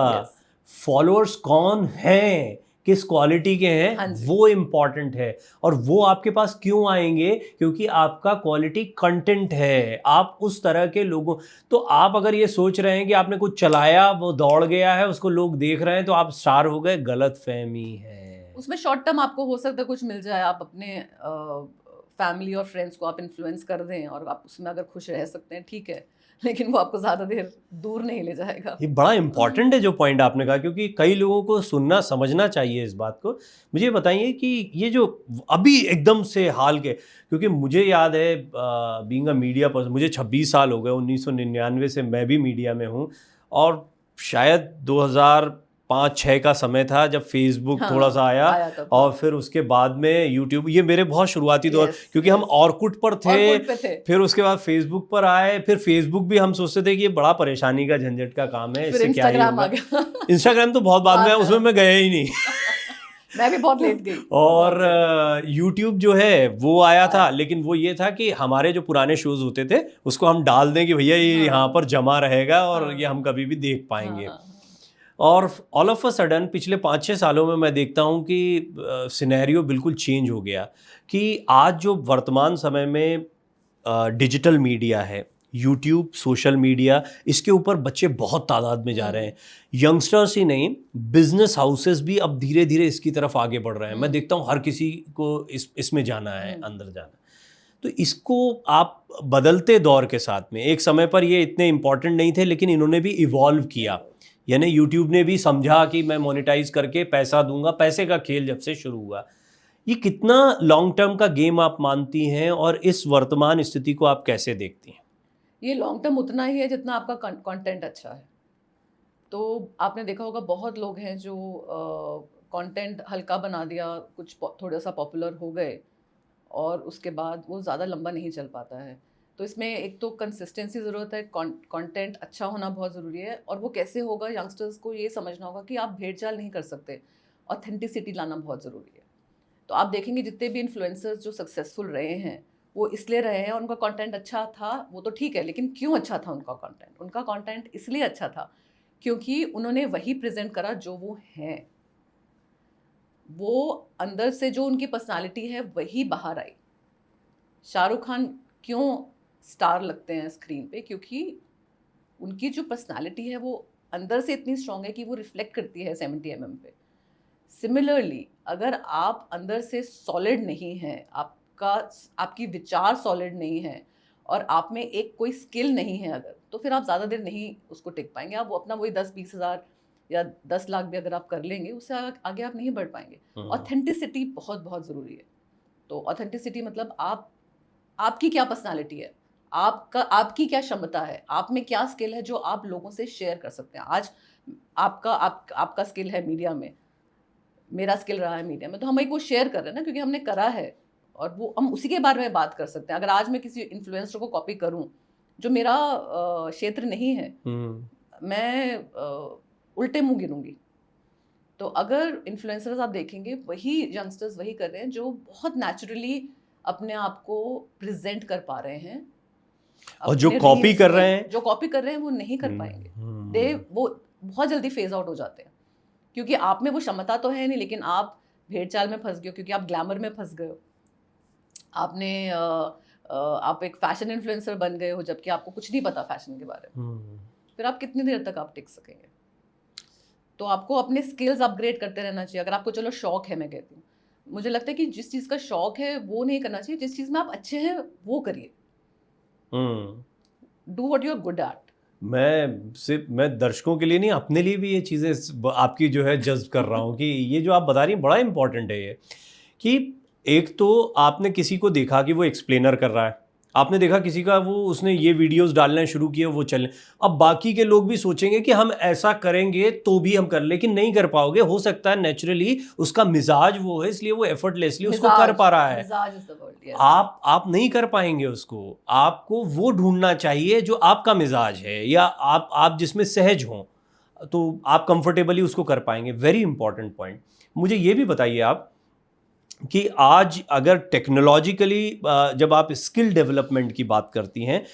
फॉलोअर्स कौन हैं, किस क्वालिटी के हैं, हाँ वो इम्पॉर्टेंट है। और वो आपके पास क्यों आएंगे? क्योंकि आपका क्वालिटी कंटेंट है, आप उस तरह के लोगों। तो आप अगर ये सोच रहे हैं कि आपने कुछ चलाया, वो दौड़ गया है, उसको लोग देख रहे हैं तो आप स्टार हो गए, गलत फहमी है। उसमें शॉर्ट टर्म आपको हो सकता है कुछ मिल जाए, आप अपने फैमिली और फ्रेंड्स को आप इन्फ्लुएंस कर दें और आप उसमें अगर खुश रह सकते हैं, ठीक है, लेकिन वो आपको ज़्यादा देर दूर नहीं ले जाएगा। ये बड़ा इंपॉर्टेंट है जो पॉइंट आपने कहा, क्योंकि कई लोगों को सुनना समझना चाहिए इस बात को। मुझे बताइए कि ये जो अभी एकदम से हाल के, क्योंकि मुझे याद है बीइंग अ मीडिया पर्सन, मुझे 26 साल हो गए, 1999 से मैं भी मीडिया में हूँ, और शायद 2005-06 का समय था जब फेसबुक थोड़ा सा आया और फिर उसके बाद में यूट्यूब, ये मेरे बहुत शुरुआती दौर, क्योंकि हम ऑरकुट पर थे, फिर उसके बाद फेसबुक पर आए, फिर फेसबुक भी हम सोचते थे कि ये बड़ा परेशानी का झंझट का काम है, इससे क्या ही होगा। इंस्टाग्राम तो बहुत बाद में, उसमें मैं गया ही नहीं मैं भी बहुत लेट गई। और यूट्यूब जो है वो आया था, लेकिन वो ये था कि हमारे जो पुराने शोज होते थे उसको हम डाल दें कि भैया ये यहाँ पर जमा रहेगा और ये हम कभी भी देख पाएंगे। और ऑल ऑफ अ सडन पिछले 5-6 सालों में मैं देखता हूँ कि सिनेरियो बिल्कुल चेंज हो गया, कि आज जो वर्तमान समय में डिजिटल मीडिया है, यूट्यूब, सोशल मीडिया, इसके ऊपर बच्चे बहुत तादाद में जा रहे हैं। यंगस्टर्स ही नहीं, बिजनेस हाउसेस भी अब धीरे धीरे इसकी तरफ आगे बढ़ रहे हैं। मैं देखता हूँ हर किसी को इसमें जाना है, अंदर जाना। तो इसको आप बदलते दौर के साथ में, एक समय पर ये इतने इम्पॉर्टेंट नहीं थे, लेकिन इन्होंने भी इवॉल्व किया, यानी यूट्यूब ने भी समझा कि मैं मोनेटाइज करके पैसा दूंगा, पैसे का खेल जब से शुरू हुआ। ये कितना लॉन्ग टर्म का गेम आप मानती हैं और इस वर्तमान स्थिति को आप कैसे देखती हैं? ये लॉन्ग टर्म उतना ही है जितना आपका कंटेंट अच्छा है। तो आपने देखा होगा बहुत लोग हैं जो कंटेंट हल्का बना दिया, कुछ थोड़ा सा पॉपुलर हो गए और उसके बाद वो ज़्यादा लंबा नहीं चल पाता है। तो इसमें एक तो कंसिस्टेंसी ज़रूरत है, कंटेंट अच्छा होना बहुत ज़रूरी है। और वो कैसे होगा, यंगस्टर्स को ये समझना होगा कि आप भेड़-चाल नहीं कर सकते, ऑथेंटिसिटी लाना बहुत ज़रूरी है। तो आप देखेंगे जितने भी इन्फ्लुएंसर्स जो सक्सेसफुल रहे हैं वो इसलिए रहे हैं, उनका कंटेंट अच्छा था, वो तो ठीक है, लेकिन क्यों अच्छा था उनका कंटेंट? उनका कंटेंट इसलिए अच्छा था क्योंकि उन्होंने वही प्रेजेंट करा जो वो हैं। वो अंदर से जो उनकी पर्सनालिटी है वही बाहर आई। शाहरुख खान क्यों स्टार लगते हैं स्क्रीन पे? क्योंकि उनकी जो पर्सनालिटी है वो अंदर से इतनी स्ट्रांग है कि वो रिफ्लेक्ट करती है 70 पे। सिमिलरली अगर आप अंदर से सॉलिड नहीं हैं, आपकी विचार सॉलिड नहीं है और आप में एक कोई स्किल नहीं है अगर, तो फिर आप ज़्यादा देर नहीं उसको टिक पाएंगे। आप वो अपना वही 10-20 हज़ार या 10 लाख भी अगर आप कर लेंगे, उससे आगे आप नहीं बढ़ पाएंगे। ऑथेंटिसिटी बहुत बहुत ज़रूरी है। तो ऑथेंटिसिटी मतलब आपकी क्या पर्सनालिटी है, आपकी क्या क्षमता है, आप में क्या स्किल है जो आप लोगों से शेयर कर सकते हैं। आज आपका स्किल है मीडिया में, मेरा स्किल रहा है मीडिया में, तो हम एक वो शेयर कर रहे हैं ना, क्योंकि हमने करा है और वो हम उसी के बारे में बात कर सकते हैं। अगर आज मैं किसी इन्फ्लुएंसर को कॉपी करूं जो मेरा क्षेत्र नहीं है, मैं उल्टे मुंह गिरूंगी। तो अगर इन्फ्लुएंसर्स आप देखेंगे, वही यंगस्टर्स वही कर रहे हैं जो बहुत नेचुरली अपने आप को प्रेजेंट कर पा रहे हैं। और जो कॉपी कर रहे हैं, वो नहीं कर पाएंगे। वो बहुत जल्दी फेज आउट हो जाते हैं, क्योंकि आप में वो क्षमता तो है नहीं, लेकिन आप भेड़ चाल में फंस गए हो, क्योंकि आप ग्लैमर में फंस गए हो। आप एक फैशन इन्फ्लुएंसर बन गए हो, जबकि आपको कुछ नहीं पता फैशन के बारे में। फिर आप कितनी देर तक आप टिक सकेंगे? तो आपको अपने स्किल्स अपग्रेड करते रहना चाहिए। अगर आपको चलो शौक है, मैं कहती हूँ, मुझे लगता है कि जिस चीज़ का शौक है वो नहीं करना चाहिए, जिस चीज़ में आप अच्छे हैं वो करिए। Do what you are good at. मैं दर्शकों के लिए नहीं, अपने लिए भी ये चीज़ें आपकी जो है जज्ब कर रहा हूँ कि ये जो आप बता रही हैं बड़ा इंपॉर्टेंट है ये, कि एक तो आपने किसी को देखा कि वो एक्सप्लेनर कर रहा है, आपने देखा किसी का वो उसने ये वीडियोस डालना शुरू किए, वो चले, अब बाकी के लोग भी सोचेंगे कि हम ऐसा करेंगे तो भी हम कर, लेकिन नहीं कर पाओगे। हो सकता है नेचुरली उसका मिजाज वो है, इसलिए वो एफर्टलेसली उसको कर पा रहा है। आप नहीं कर पाएंगे उसको। आपको वो ढूंढना चाहिए जो आपका मिजाज है या आप जिसमें सहज हों, तो आप कंफर्टेबली उसको कर पाएंगे। Very important point. मुझे ये भी बताइए आप कि आज अगर टेक्नोलॉजिकली जब आप स्किल डेवलपमेंट की बात करती हैं,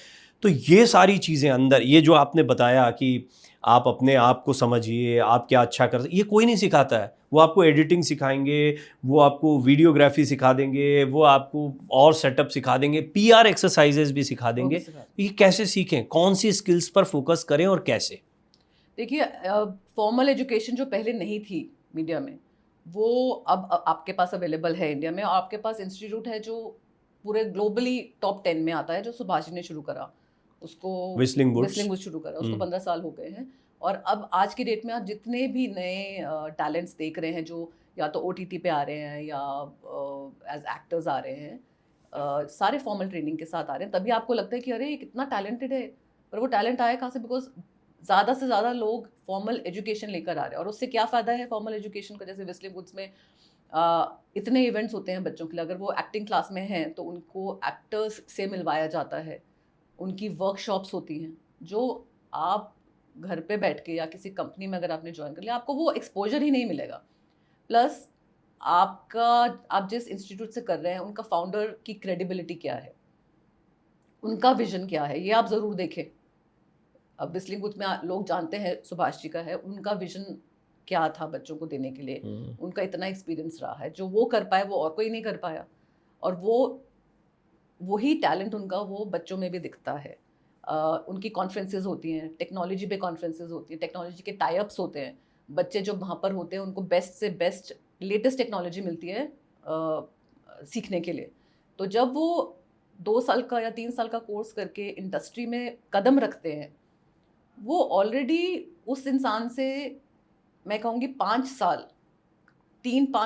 तो ये सारी चीज़ें अंदर, ये जो आपने बताया कि आप अपने आप को समझिए, आप क्या अच्छा कर सकते, ये कोई नहीं सिखाता है। वो आपको एडिटिंग सिखाएंगे, वो आपको वीडियोग्राफी सिखा देंगे, वो आपको और सेटअप सिखा देंगे, पीआर एक्सरसाइजेज भी सिखा देंगे। ये कैसे सीखें, कौन सी स्किल्स पर फोकस करें और कैसे? देखिए, फॉर्मल एजुकेशन जो पहले नहीं थी मीडिया में, वो अब आपके पास अवेलेबल है इंडिया में। और आपके पास इंस्टीट्यूट है जो पूरे ग्लोबली टॉप 10 में आता है, जो सुभाष जी ने शुरू करा, उसको व्हिस्लिंग वुड्स शुरू करा, उसको 15 साल हो गए हैं। और अब आज की डेट में आप जितने भी नए टैलेंट्स देख रहे हैं जो या तो OTT पे आ रहे हैं या एज एक्टर्स आ रहे हैं, सारे फॉर्मल ट्रेनिंग के साथ आ रहे हैं। तभी आपको लगता है कि अरे ये कितना टैलेंटेड है, पर वो टैलेंट आया कहाँ से? बिकॉज ज़्यादा से ज़्यादा लोग फॉर्मल एजुकेशन लेकर आ रहे हैं। और उससे क्या फ़ायदा है फॉर्मल एजुकेशन का? जैसे व्हिस्लिंग वुड्स में इतने इवेंट्स होते हैं बच्चों के लिए, अगर वो एक्टिंग क्लास में हैं तो उनको एक्टर्स से मिलवाया जाता है, उनकी वर्कशॉप्स होती हैं, जो आप घर पे बैठ के या किसी कंपनी में अगर आपने ज्वाइन कर लिया, आपको वो एक्सपोजर ही नहीं मिलेगा। प्लस आप जिस इंस्टीट्यूट से कर रहे हैं, उनका फाउंडर की क्रेडिबिलिटी क्या है, उनका विजन क्या है, ये आप ज़रूर देखें। अब व्हिस्लिंग वुड्स में लोग जानते हैं सुभाष जी का है, उनका विजन क्या था बच्चों को देने के लिए, उनका इतना एक्सपीरियंस रहा है, जो वो कर पाए वो और कोई नहीं कर पाया। और वही टैलेंट उनका वो बच्चों में भी दिखता है। उनकी कॉन्फ्रेंसेज होती हैं, टेक्नोलॉजी पे कॉन्फ्रेंसेज होती है, टेक्नोलॉजी के टाई अप्स होते हैं। बच्चे जो वहाँ पर होते हैं उनको बेस्ट से बेस्ट लेटेस्ट टेक्नोलॉजी मिलती है सीखने के लिए। तो जब वो 2 साल का या 3 साल का कोर्स करके इंडस्ट्री में कदम रखते हैं, वो ऑलरेडी उस इंसान से मैं कहूँगी 3-5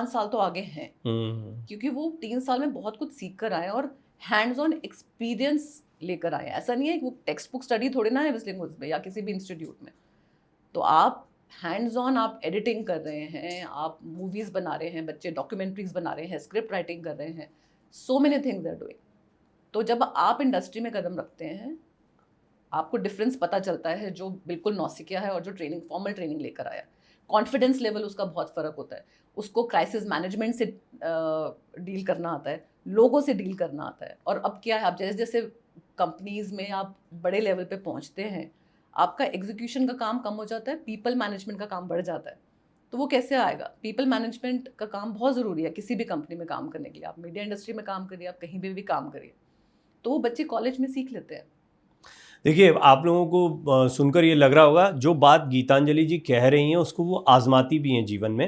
साल तो आगे हैं, क्योंकि वो 3 साल में बहुत कुछ सीख कर आए और हैंड्स ऑन एक्सपीरियंस लेकर आए। ऐसा नहीं है कि वो टेक्स्ट बुक स्टडी थोड़ी ना है व्हिस्लिंग वुड्स में या किसी भी इंस्टीट्यूट में। तो आप हैंड्स ऑन, आप एडिटिंग कर रहे हैं, आप मूवीज़ बना रहे हैं, बच्चे डॉक्यूमेंट्रीज बना रहे हैं, स्क्रिप्ट राइटिंग कर रहे हैं, so many things are doing. तो जब आप इंडस्ट्री में कदम रखते हैं, आपको डिफरेंस पता चलता है, जो बिल्कुल नौसिखिया है और जो फॉर्मल ट्रेनिंग लेकर आया। कॉन्फिडेंस लेवल उसका बहुत फ़र्क होता है। उसको क्राइसिस मैनेजमेंट से डील करना आता है, लोगों से डील करना आता है। और अब क्या है, आप जैसे जैसे कंपनीज़ में आप बड़े लेवल पे पहुंचते हैं, आपका एग्जीक्यूशन का काम कम हो जाता है, पीपल मैनेजमेंट का काम बढ़ जाता है। तो वो कैसे आएगा? पीपल मैनेजमेंट का काम बहुत ज़रूरी है किसी भी कंपनी में काम करने के लिए। आप मीडिया इंडस्ट्री में काम करिए, आप कहीं भी काम करिए, तो वो बच्चे कॉलेज में सीख लेते हैं। देखिए, आप लोगों को सुनकर ये लग रहा होगा जो बात गीतांजलि जी कह रही हैं उसको वो आजमाती भी हैं जीवन में।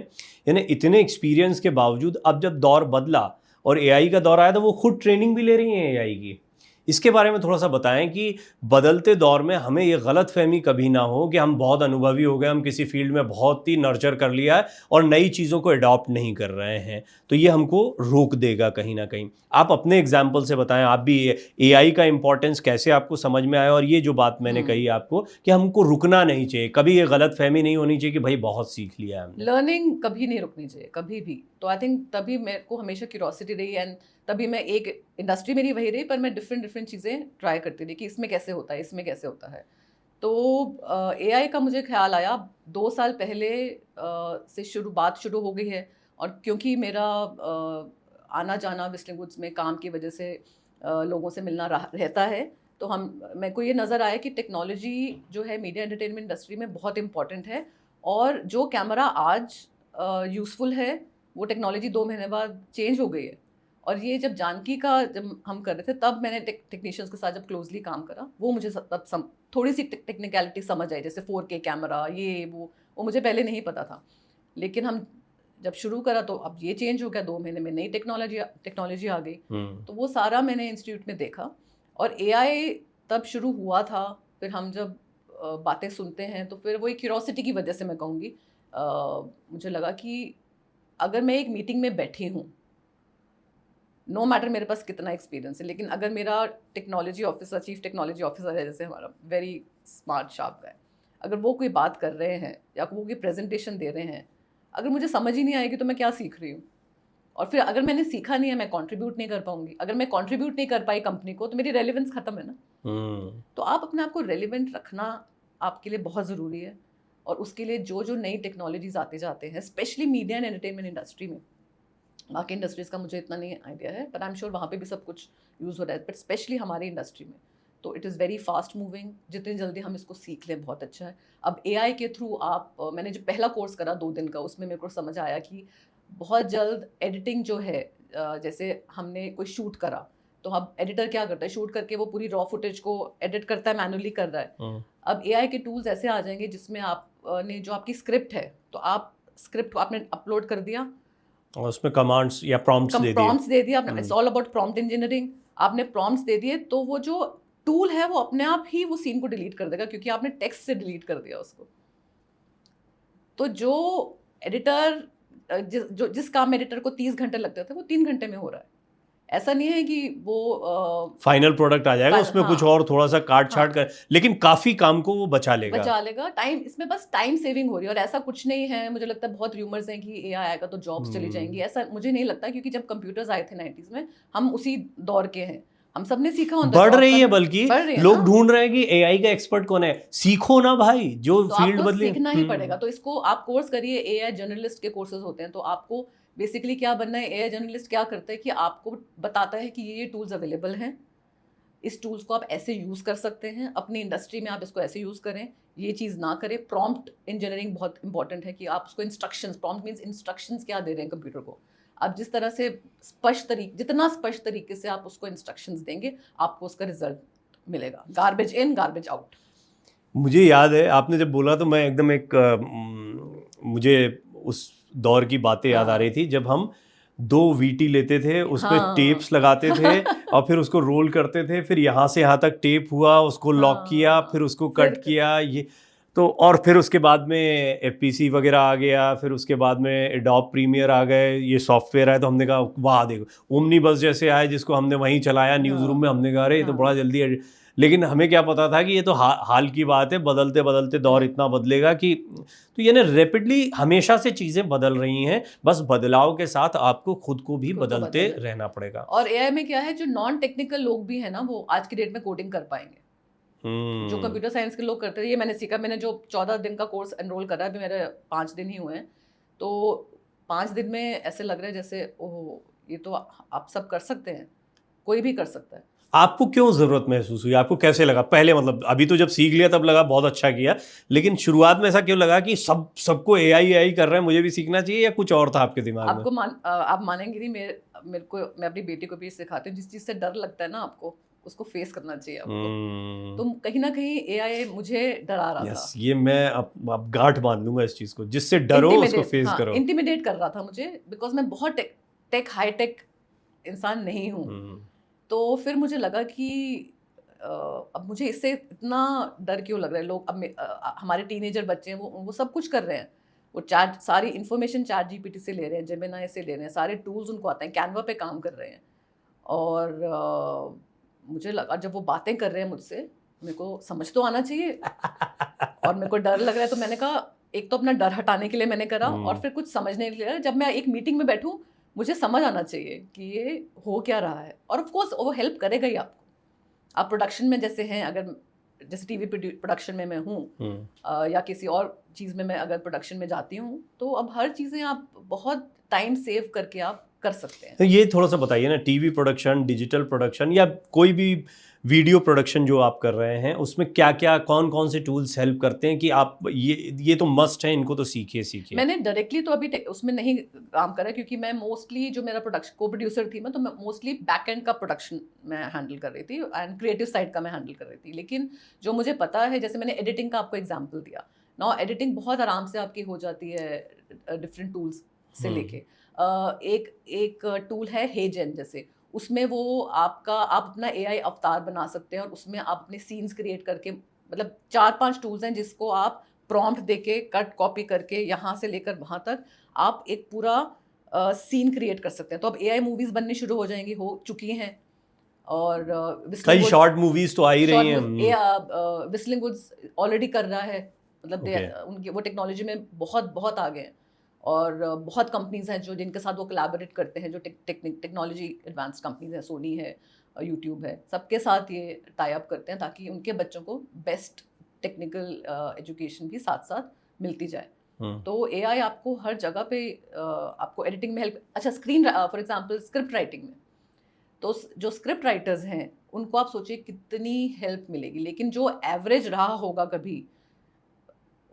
यानी इतने एक्सपीरियंस के बावजूद अब जब दौर बदला और एआई का दौर आया तो वो खुद ट्रेनिंग भी ले रही हैं एआई की। इसके बारे में थोड़ा सा बताएं कि बदलते दौर में हमें ये गलतफहमी कभी ना हो कि हम बहुत अनुभवी हो गए, हम किसी फील्ड में बहुत ही नर्चर कर लिया है और नई चीज़ों को अडॉप्ट नहीं कर रहे हैं, तो ये हमको रोक देगा कहीं ना कहीं। आप अपने एग्जाम्पल से बताएं, आप भी एआई का इंपॉर्टेंस कैसे आपको समझ में आया, और ये जो बात मैंने कही आपको कि हमको रुकना नहीं चाहिए, कभी ये गलतफहमी नहीं होनी चाहिए कि भाई बहुत सीख लिया है हमने। लर्निंग कभी नहीं रुकनी चाहिए, कभी भी। तो आई थिंक तभी मेरे को हमेशा क्यूरोसिटी रही, एंड तभी मैं एक इंडस्ट्री मेरी वही रही, पर मैं डिफरेंट चीज़ें ट्राई करती रही कि इसमें कैसे होता है, इसमें कैसे होता है। तो एआई का मुझे ख्याल आया 2 साल पहले से बात शुरू हो गई है। और क्योंकि मेरा आना जाना विस्लिंग वुड्स में काम की वजह से लोगों से मिलना रहता है, तो मेरे को ये नज़र आया कि टेक्नोलॉजी जो है मीडिया एंटरटेनमेंट इंडस्ट्री में बहुत इंपॉर्टेंट है। और जो कैमरा आज यूज़फुल है, वो टेक्नोलॉजी 2 महीने बाद चेंज हो गई है। और ये जब जानकी का जब हम कर रहे थे, तब मैंने टेक्नीशियंस के साथ जब क्लोजली काम करा, वो मुझे तब थोड़ी सी टेक्निकलिटी समझ आई, जैसे 4K कैमरा, ये वो मुझे पहले नहीं पता था। लेकिन हम जब शुरू करा तो अब ये चेंज हो गया, 2 महीने में नई टेक्नोलॉजी आ गई। तो वो सारा मैंने इंस्टीट्यूट में देखा। और एआई तब शुरू हुआ था। फिर हम जब बातें सुनते हैं तो फिर वही क्यूरोसिटी की वजह से मैं कहूँगी, मुझे लगा कि अगर मैं एक मीटिंग में बैठी हूँ, नो मैटर मेरे पास कितना एक्सपीरियंस है, लेकिन अगर मेरा technology officer, chief technology officer है, जैसे हमारा वेरी स्मार्ट शार्प गाय, अगर वो कोई बात कर रहे हैं या वो कोई प्रेजेंटेशन दे रहे हैं, अगर मुझे समझ ही नहीं आएगी तो मैं क्या सीख रही हूँ। और फिर अगर मैंने सीखा नहीं है, मैं कंट्रीब्यूट नहीं कर पाऊंगी। अगर मैं कंट्रीब्यूट नहीं कर पाई कंपनी को, तो मेरी रेलेवेंस खत्म है ना। तो आप अपने आप को रेलिवेंट रखना आपके लिए बहुत ज़रूरी है। और उसके लिए जो जो नई टेक्नोलॉजीज आते जाते हैं, specially media and entertainment industry में, बाकी इंडस्ट्रीज़ का मुझे इतना नहीं आइडिया है, बट आई एम श्योर वहाँ पे भी सब कुछ यूज़ हो रहा है, बट स्पेशली हमारी इंडस्ट्री में तो it is very fast moving. जितनी जल्दी हम इसको सीख लें बहुत अच्छा है। अब एआई के थ्रू मैंने जो पहला कोर्स करा 2 दिन का, उसमें मेरे को समझ आया कि बहुत जल्द एडिटिंग जो है, जैसे हमने कोई शूट करा, तो अब एडिटर क्या करता है, शूट करके वो पूरी रॉ फुटेज को एडिट करता है, मैनुअली कर रहा है। अब एआई के टूल्स ऐसे आ जाएंगे जिसमें आपने जो आपकी स्क्रिप्ट है, तो आप स्क्रिप्ट आपने अपलोड कर दिया और उसमें कमांड्स या प्रॉम्प्ट्स दे दिया आपने। It's all about prompt engineering. आपने प्रॉम्प्ट्स दे दिए तो वो जो टूल है वो अपने आप ही वो सीन को डिलीट कर देगा, क्योंकि आपने टेक्स्ट से डिलीट कर दिया उसको। तो जो एडिटर जिस काम में एडिटर को 30 घंटे लगते थे, वो 3 घंटे में हो रहा है। ऐसा नहीं है कि वो फाइनल प्रोडक्ट आ जाएगा उसमें कुछ और थोड़ा सा काट छाट कर, लेकिन काफी काम को वो बचा लेगा टाइम। इसमें बस टाइम सेविंग हो रही है और ऐसा कुछ नहीं है। मुझे लगता है बहुत र्यूमर्स हैं कि एआई आएगा तो जॉब्स चली जाएंगी, ऐसा मुझे नहीं लगता, क्योंकि जब कंप्यूटर्स आए थे 90s में, हम उसी दौर के हैं, हम सबने सीखा होता बढ़ रही है, बल्कि लोग ढूंढ रहे हैं कि एआई का एक्सपर्ट कौन है। सीखो ना भाई, जो तो फील्ड आपको बदली सीखना ही पड़ेगा। तो इसको आप कोर्स करिए, एआई जर्नलिस्ट के कोर्सेज होते हैं। तो आपको बेसिकली क्या बनना है, एआई जर्नलिस्ट क्या करता है कि आपको बताता है कि ये टूल्स अवेलेबल हैं, इस टूल्स को आप ऐसे यूज़ कर सकते हैं, अपनी इंडस्ट्री में आप इसको ऐसे यूज़ करें, ये चीज़ ना करें। प्रॉम्प्ट इंजीनियरिंग बहुत इंपॉर्टेंट है कि आप उसको इंस्ट्रक्शंस, प्रॉम्प्ट मीन्स इंस्ट्रक्शंस क्या दे रहे हैं कंप्यूटर को। आप जिस तरह से जितना स्पष्ट तरीके से आप उसको इंस्ट्रक्शंस देंगे, आपको उसका रिजल्ट मिलेगा। Garbage in garbage out. मुझे याद है आपने जब बोला तो मैं एकदम मुझे उस दौर की बातें याद आ रही थी, जब हम 2 वीटी लेते थे, उस पे टेप्स लगाते थे और फिर उसको रोल करते थे, फिर यहाँ से यहाँ तक टेप हुआ, उसको लॉक किया, फिर उसको कट किया, ये तो। और फिर उसके बाद में एफपीसी वगैरह आ गया, फिर उसके बाद में एडोब प्रीमियर आ गए, ये सॉफ्टवेयर आए, तो हमने कहा वाह देखो। ओमनी बस जैसे आए जिसको हमने वहीं चलाया न्यूज़ रूम में, हमने कहा अरे ये तो बड़ा जल्दी। लेकिन हमें क्या पता था कि ये तो हाल की बात है, बदलते बदलते दौर इतना बदलेगा कि, तो ये ना रैपिडली हमेशा से चीज़ें बदल रही हैं, बस बदलाव के साथ आपको खुद को भी बदलते रहना पड़ेगा। और एआई में क्या है, जो नॉन टेक्निकल लोग भी हैं ना, वो आज की डेट में कोडिंग कर पाएंगे। जो कंप्यूटर साइंस के लोग करते हैं, ये मैंने सीखा। मैंने जो 14 दिन का कोर्स एनरोल करा है, अभी मेरे 5 दिन ही हुए हैं, तो 5 दिन में ऐसे लग रहा है जैसे ओह ये तो आप सब कर सकते हैं, कोई भी कर सकता है। आपको क्यों ज़रूरत महसूस हुई, आपको कैसे लगा पहले? मतलब अभी तो जब सीख लिया तब लगा बहुत अच्छा किया, लेकिन शुरुआत में ऐसा क्यों लगा कि सबको एआई कर रहे हैं, मुझे भी सीखना चाहिए, या कुछ और था आपके दिमाग में? आप मानेंगे नहीं, मेरे को, मैं अपनी बेटी को भी सिखाती हूँ, जिस चीज़ से डर लगता है ना आपको, उसको फेस करना चाहिए आपको। तो कहीं ना कहीं एआई मुझे डरा रहा था। ये मैं अब गांठ बांध लूंगा इस चीज को, जिससे डरो उसको फेस हाँ, करो। इंटिमिडेट कर रहा था मुझे, बिकॉज मैं बहुत टेक हाई टेक इंसान नहीं हूँ। तो फिर मुझे लगा कि अब मुझे इससे इतना डर क्यों लग रहा है। लोग अब हमारे टीनेजर बच्चे हैं, वो सब कुछ कर रहे हैं। वो चैट सारी इन्फॉर्मेशन चैट जीपीटी से ले रहे हैं, जेमिनाई से ले रहे हैं, सारे टूल्स उनको आते हैं, कैनवा पे काम कर रहे हैं। और मुझे लगा जब वो बातें कर रहे हैं मुझसे, मेरे को समझ तो आना चाहिए और मेरे को डर लग रहा है। तो मैंने कहा एक तो अपना डर हटाने के लिए मैंने करा, और फिर कुछ समझने के लिए जब मैं एक मीटिंग में बैठूं मुझे समझ आना चाहिए कि ये हो क्या रहा है। और ऑफ कोर्स वो हेल्प करेगा ही आपको। आप प्रोडक्शन में जैसे हैं, अगर जैसे टीवी प्रोडक्शन में मैं हूँ या किसी और चीज़ में मैं अगर प्रोडक्शन में जाती हूँ, तो अब हर चीज़ें आप बहुत टाइम सेव करके आप कर सकते हैं। तो ये थोड़ा सा बताइए ना, टीवी प्रोडक्शन, डिजिटल प्रोडक्शन या कोई भी वीडियो प्रोडक्शन जो आप कर रहे हैं, उसमें क्या क्या कौन कौन से टूल्स हेल्प करते हैं कि आप ये तो मस्ट है, इनको तो सीखिए। मैंने डायरेक्टली तो अभी उसमें नहीं काम करा, क्योंकि मैं मोस्टली जो मेरा प्रोडक्शन को प्रोड्यूसर थी मैं, तो मैं मोस्टली बैक एंड का प्रोडक्शन मैं हैंडल कर रही थी एंड क्रिएटिव साइड का मैं हैंडल कर रही थी। लेकिन जो मुझे पता है, जैसे मैंने एडिटिंग का आपको एग्जाम्पल दिया, नाउ एडिटिंग बहुत आराम से आपकी हो जाती है डिफरेंट टूल्स से लेके। एक टूल है हेजन, जैसे उसमें वो आप अपना एआई अवतार बना सकते हैं, और उसमें आप अपने सीन्स क्रिएट करके, मतलब 4-5 टूल्स हैं जिसको आप प्रॉम्प्ट देके कट कॉपी करके यहाँ से लेकर वहाँ तक आप एक पूरा सीन क्रिएट कर सकते हैं। तो अब एआई मूवीज बननी शुरू हो जाएंगी, हो चुकी हैं। और कई शॉर्ट मूवीज तो आ ही रही हैं। विस्लिंग वुड्स ऑलरेडी कर रहा है, मतलब Okay. उनकी वो टेक्नोलॉजी में बहुत बहुत आगे हैं। और बहुत कंपनीज हैं जो जिनके साथ वो कोलैबोरेट करते हैं, जो टेक्नोलॉजी एडवांस कंपनीज हैं, सोनी है, यूट्यूब है, सबके साथ ये टाई अप करते हैं ताकि उनके बच्चों को बेस्ट टेक्निकल एजुकेशन भी साथ साथ मिलती जाए। तो एआई आपको हर जगह पे आपको एडिटिंग में हेल्प। अच्छा, screen for example script writing में, तो जो स्क्रिप्ट राइटर्स हैं उनको आप सोचिए कितनी हेल्प मिलेगी। लेकिन जो एवरेज रहा होगा कभी,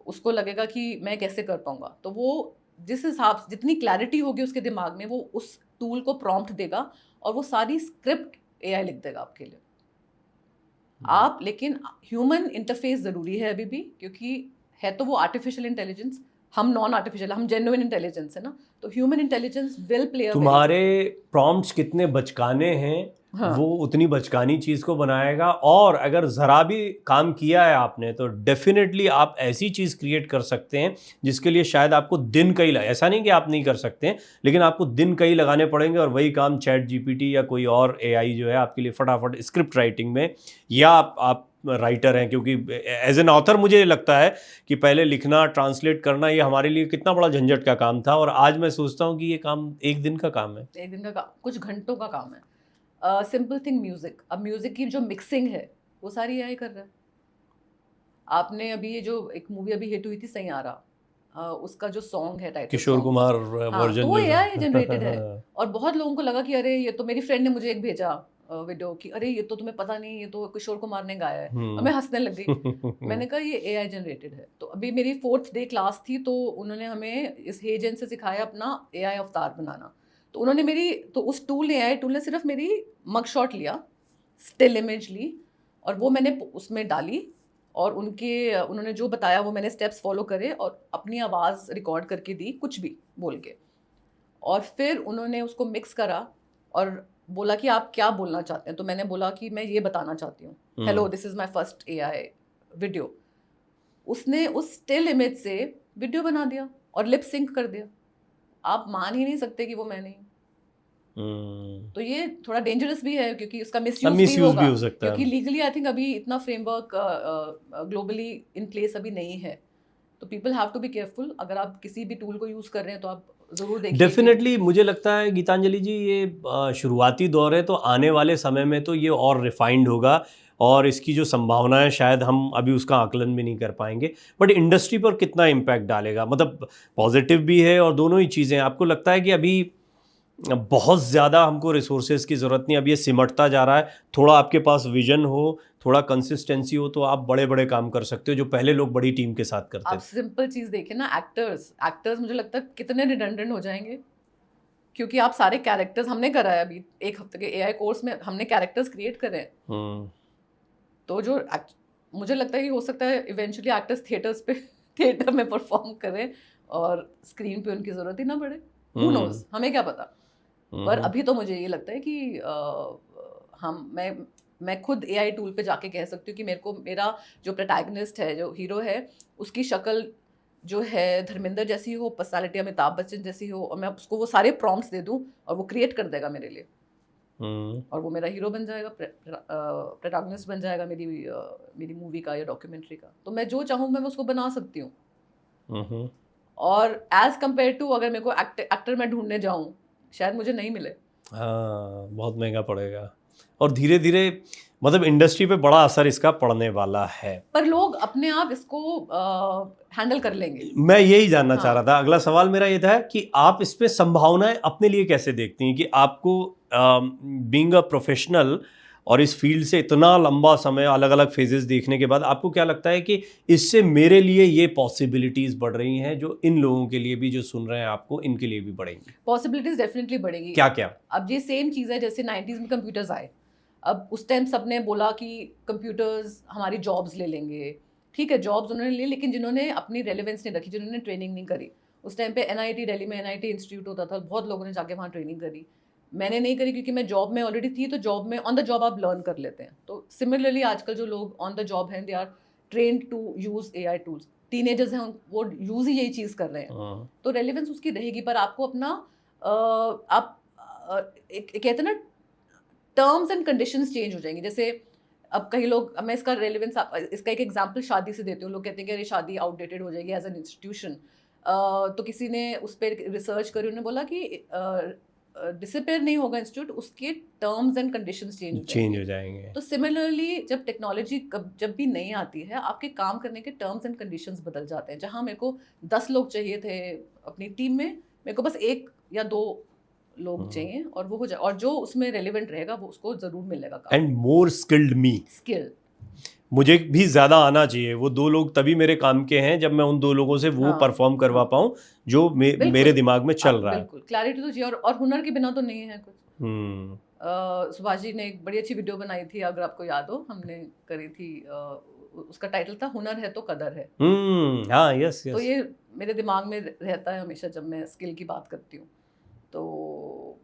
उसको लगेगा कि मैं कैसे कर पाऊंगा। तो वो जिस हिसाब से जितनी क्लैरिटी होगी उसके दिमाग में, वो उस टूल को प्रॉम्प्ट देगा और वो सारी स्क्रिप्ट एआई लिख देगा आपके लिए। आप लेकिन ह्यूमन इंटरफेस ज़रूरी है अभी भी, क्योंकि है तो वो आर्टिफिशियल इंटेलिजेंस, हम नॉन आर्टिफिशियल, हम जेन्युइन इंटेलिजेंस है ना। तो ह्यूमन इंटेलिजेंस विल प्ले। तुम्हारे प्रॉम्प्ट्स कितने बचकाने हैं, हाँ। वो उतनी बचकानी चीज़ को बनाएगा। और अगर ज़रा भी काम किया है आपने, तो डेफिनेटली आप ऐसी चीज़ क्रिएट कर सकते हैं जिसके लिए शायद आपको दिन कई ऐसा नहीं कि आप नहीं कर सकते हैं, लेकिन आपको दिन कई लगाने पड़ेंगे। और वही काम चैट जीपीटी या कोई और एआई जो है आपके लिए फटाफट स्क्रिप्ट राइटिंग में, या आप राइटर हैं, क्योंकि एज एन ऑथर मुझे लगता है कि पहले लिखना, ट्रांसलेट करना, ये हमारे लिए कितना बड़ा झंझट का काम था, और आज मैं सोचता हूँ कि ये काम एक दिन का काम है। एक दिन का काम, कुछ घंटों का काम है। सिंपल थिंग म्यूजिक, अब म्यूजिक की जो मिक्सिंग है वो सारी एआई कर रहा है। आपने अभी ये जो एक मूवी अभी हिट हुई थी सैयारा, उसका जो सॉन्ग है टाइटल किशोर कुमार वर्जन, तो वो एआई जनरेटेड है। और बहुत लोगों को लगा कि अरे ये तो, मेरी फ्रेंड ने मुझे एक भेजा वीडियो कि अरे ये तो तुम्हें पता नहीं, ये तो किशोर कुमार ने गाया है, और मैं हंसने लग गई। मैंने कहा ये एआई जनरेटेड है। तो अभी मेरी 4th डे क्लास थी, तो उन्होंने हमें इस हेजन से सिखाया अपना एआई अवतार बनाना। तो उन्होंने उस एआई टूल ने सिर्फ मेरी मग शॉट लिया, स्टिल इमेज ली, और वो मैंने उसमें डाली, और उन्होंने जो बताया वो मैंने स्टेप्स फॉलो करे और अपनी आवाज़ रिकॉर्ड करके दी, कुछ भी बोल के। और फिर उन्होंने उसको मिक्स करा और बोला कि आप क्या बोलना चाहते हैं। तो मैंने बोला कि मैं ये बताना चाहती हूँ, hello this is my first AI video. उसने उस स्टिल इमेज से वीडियो बना दिया और लिप सिंक कर दिया। आप मान ही नहीं सकते कि वो मैं नहीं। तो ये थोड़ा डेंजरस भी है, क्योंकि उसका मिसयूज भी हो सकता है, क्योंकि लीगली आई थिंक अभी इतना फ्रेमवर्क ग्लोबली इन प्लेस अभी नहीं है। तो people have to be careful. अगर आप किसी भी टूल को यूज कर रहे हैं तो आप जरूर देखिए। डेफिनेटली मुझे लगता है गीतांजलि जी, ये शुरुआती दौर है, तो आने वाले समय में तो ये और रिफाइंड होगा, और इसकी जो संभावनाएं शायद हम अभी उसका आकलन भी नहीं कर पाएंगे। बट इंडस्ट्री पर कितना इम्पैक्ट डालेगा, मतलब पॉजिटिव भी है और दोनों ही चीज़ें। आपको लगता है कि अभी बहुत ज़्यादा हमको रिसोर्सेज की ज़रूरत नहीं, अब ये सिमटता जा रहा है, थोड़ा आपके पास विजन हो, थोड़ा कंसिस्टेंसी हो, तो आप बड़े बड़े काम कर सकते हो जो पहले लोग बड़ी टीम के साथ करते थे। आप सिंपल चीज़ देखिए ना, एक्टर्स मुझे लगता है कितने रिडंडेंट हो जाएंगे। क्योंकि आप सारे कैरेक्टर्स हमने करा है अभी 1 हफ्ते के एआई कोर्स में, हमने कैरेक्टर्स क्रिएट करे हैं। तो जो मुझे लगता है कि हो सकता है इवेंचुअली एक्टर्स थिएटर में परफॉर्म करें और स्क्रीन पे उनकी जरूरत ही ना पड़े। हु नोज, हमें क्या पता। पर अभी तो मुझे ये लगता है कि मैं खुद एआई टूल पे जाके कह सकती हूँ कि मेरा जो प्रोटैगनिस्ट है, जो हीरो है, उसकी शक्ल जो है धर्मेंद्र जैसी हो, पर्सनालिटी अमिताभ बच्चन जैसी हो, और मैं उसको वो सारे प्रॉम्प्ट्स दे दूँ और वो क्रिएट कर देगा मेरे लिए। और वो मेरा हीरो बन जाएगा, प्रोटैगनिस्ट बन जाएगा मेरी मूवी का या डॉक्यूमेंट्री का। तो मैं जो चाहूँ मैं उसको बना सकती हूँ। और एज कम्पेयर टू अगर मेरे को एक्टर मैं ढूंढने जाऊँ, शायद मुझे नहीं मिले। हाँ, बहुत महंगा पड़ेगा और धीरे धीरे मतलब इंडस्ट्री पे बड़ा असर इसका पड़ने वाला है। पर लोग अपने आप इसको हैंडल कर लेंगे। मैं यही जानना चाह रहा हाँ। था, अगला सवाल मेरा ये था कि आप इस पे संभावनाएं अपने लिए कैसे देखती हैं कि आपको बीइंग अ प्रोफेशनल और इस फील्ड से इतना लंबा समय, अलग अलग फेजेस देखने के बाद आपको क्या लगता है कि इससे मेरे लिए ये पॉसिबिलिटीज बढ़ रही हैं जो इन लोगों के लिए भी जो सुन रहे हैं आपको, इनके लिए भी बढ़ेंगी? पॉसिबिलिटीज डेफिनेटली बढ़ेगी। क्या क्या? अब ये सेम चीज़ है जैसे 90s में कंप्यूटर्स आए। अब उस टाइम सबने बोला कि कंप्यूटर्स हमारी जॉब्स ले लेंगे। ठीक है, जॉब्स उन्होंने ली, लेकिन जिन्होंने अपनी रेलेवेंस नहीं रखी, जिन्होंने ट्रेनिंग नहीं करी, उस टाइम पे एनआईटी दिल्ली में एनआईटी इंस्टीट्यूट होता था, बहुत लोगों ने जाके वहाँ ट्रेनिंग करी। मैंने नहीं करी क्योंकि मैं जॉब में ऑलरेडी थी, तो जॉब में ऑन द जॉब आप लर्न कर लेते हैं। तो सिमिलरली आजकल जो लोग ऑन द जॉब हैं, they are trained to use AI tools. Teenagers हैं, वो यूज ही यही चीज़ कर रहे हैं। तो रेलिवेंस उसकी रहेगी, पर आपको अपना आप कहते हैं ना, टर्म्स एंड कंडीशंस चेंज हो जाएंगी। जैसे अब कई लोग, अब मैं इसका रेलिवेंस, इसका एक एग्जांपल शादी से देती हूँ। लोग कहते हैं कि अरे शादी आउटडेटेड हो जाएगी एज एन इंस्टीट्यूशन। तो किसी ने उस पर रिसर्च करी, उन्होंने बोला कि डिसअपेयर नहीं होगा इंस्टीट्यूट, उसके टर्म्स एंड कंडीशंस चेंज हो जाएंगे। तो सिमिलरली जब टेक्नोलॉजी जब भी नहीं आती है, आपके काम करने के टर्म्स एंड कंडीशंस बदल जाते हैं। जहाँ मेरे को 10 लोग चाहिए थे अपनी टीम में, मेरे को बस 1 या 2 लोग चाहिए, और वो हो जाए, और जो उसमें रेलिवेंट रहेगा वो उसको जरूर मिलेगा काम। And more skilled me, skill मुझे भी ज़्यादा आना चाहिए। वो 2 लोग तभी मेरे काम के हैं जब मैं उन 2 लोगों से वो परफॉर्म करवा पाऊँ जो मेरे दिमाग में चल रहा है। बिल्कुल, क्लैरिटी तो चाहिए, और हुनर के बिना तो नहीं है कुछ। सुभाष जी ने एक बड़ी अच्छी वीडियो बनाई थी, अगर आपको याद हो, हमने करी थी। उसका टाइटल था हुनर है तो कदर है। हाँ, यस यस। तो ये मेरे दिमाग में रहता है हमेशा जब मैं स्किल की बात करती हूँ। तो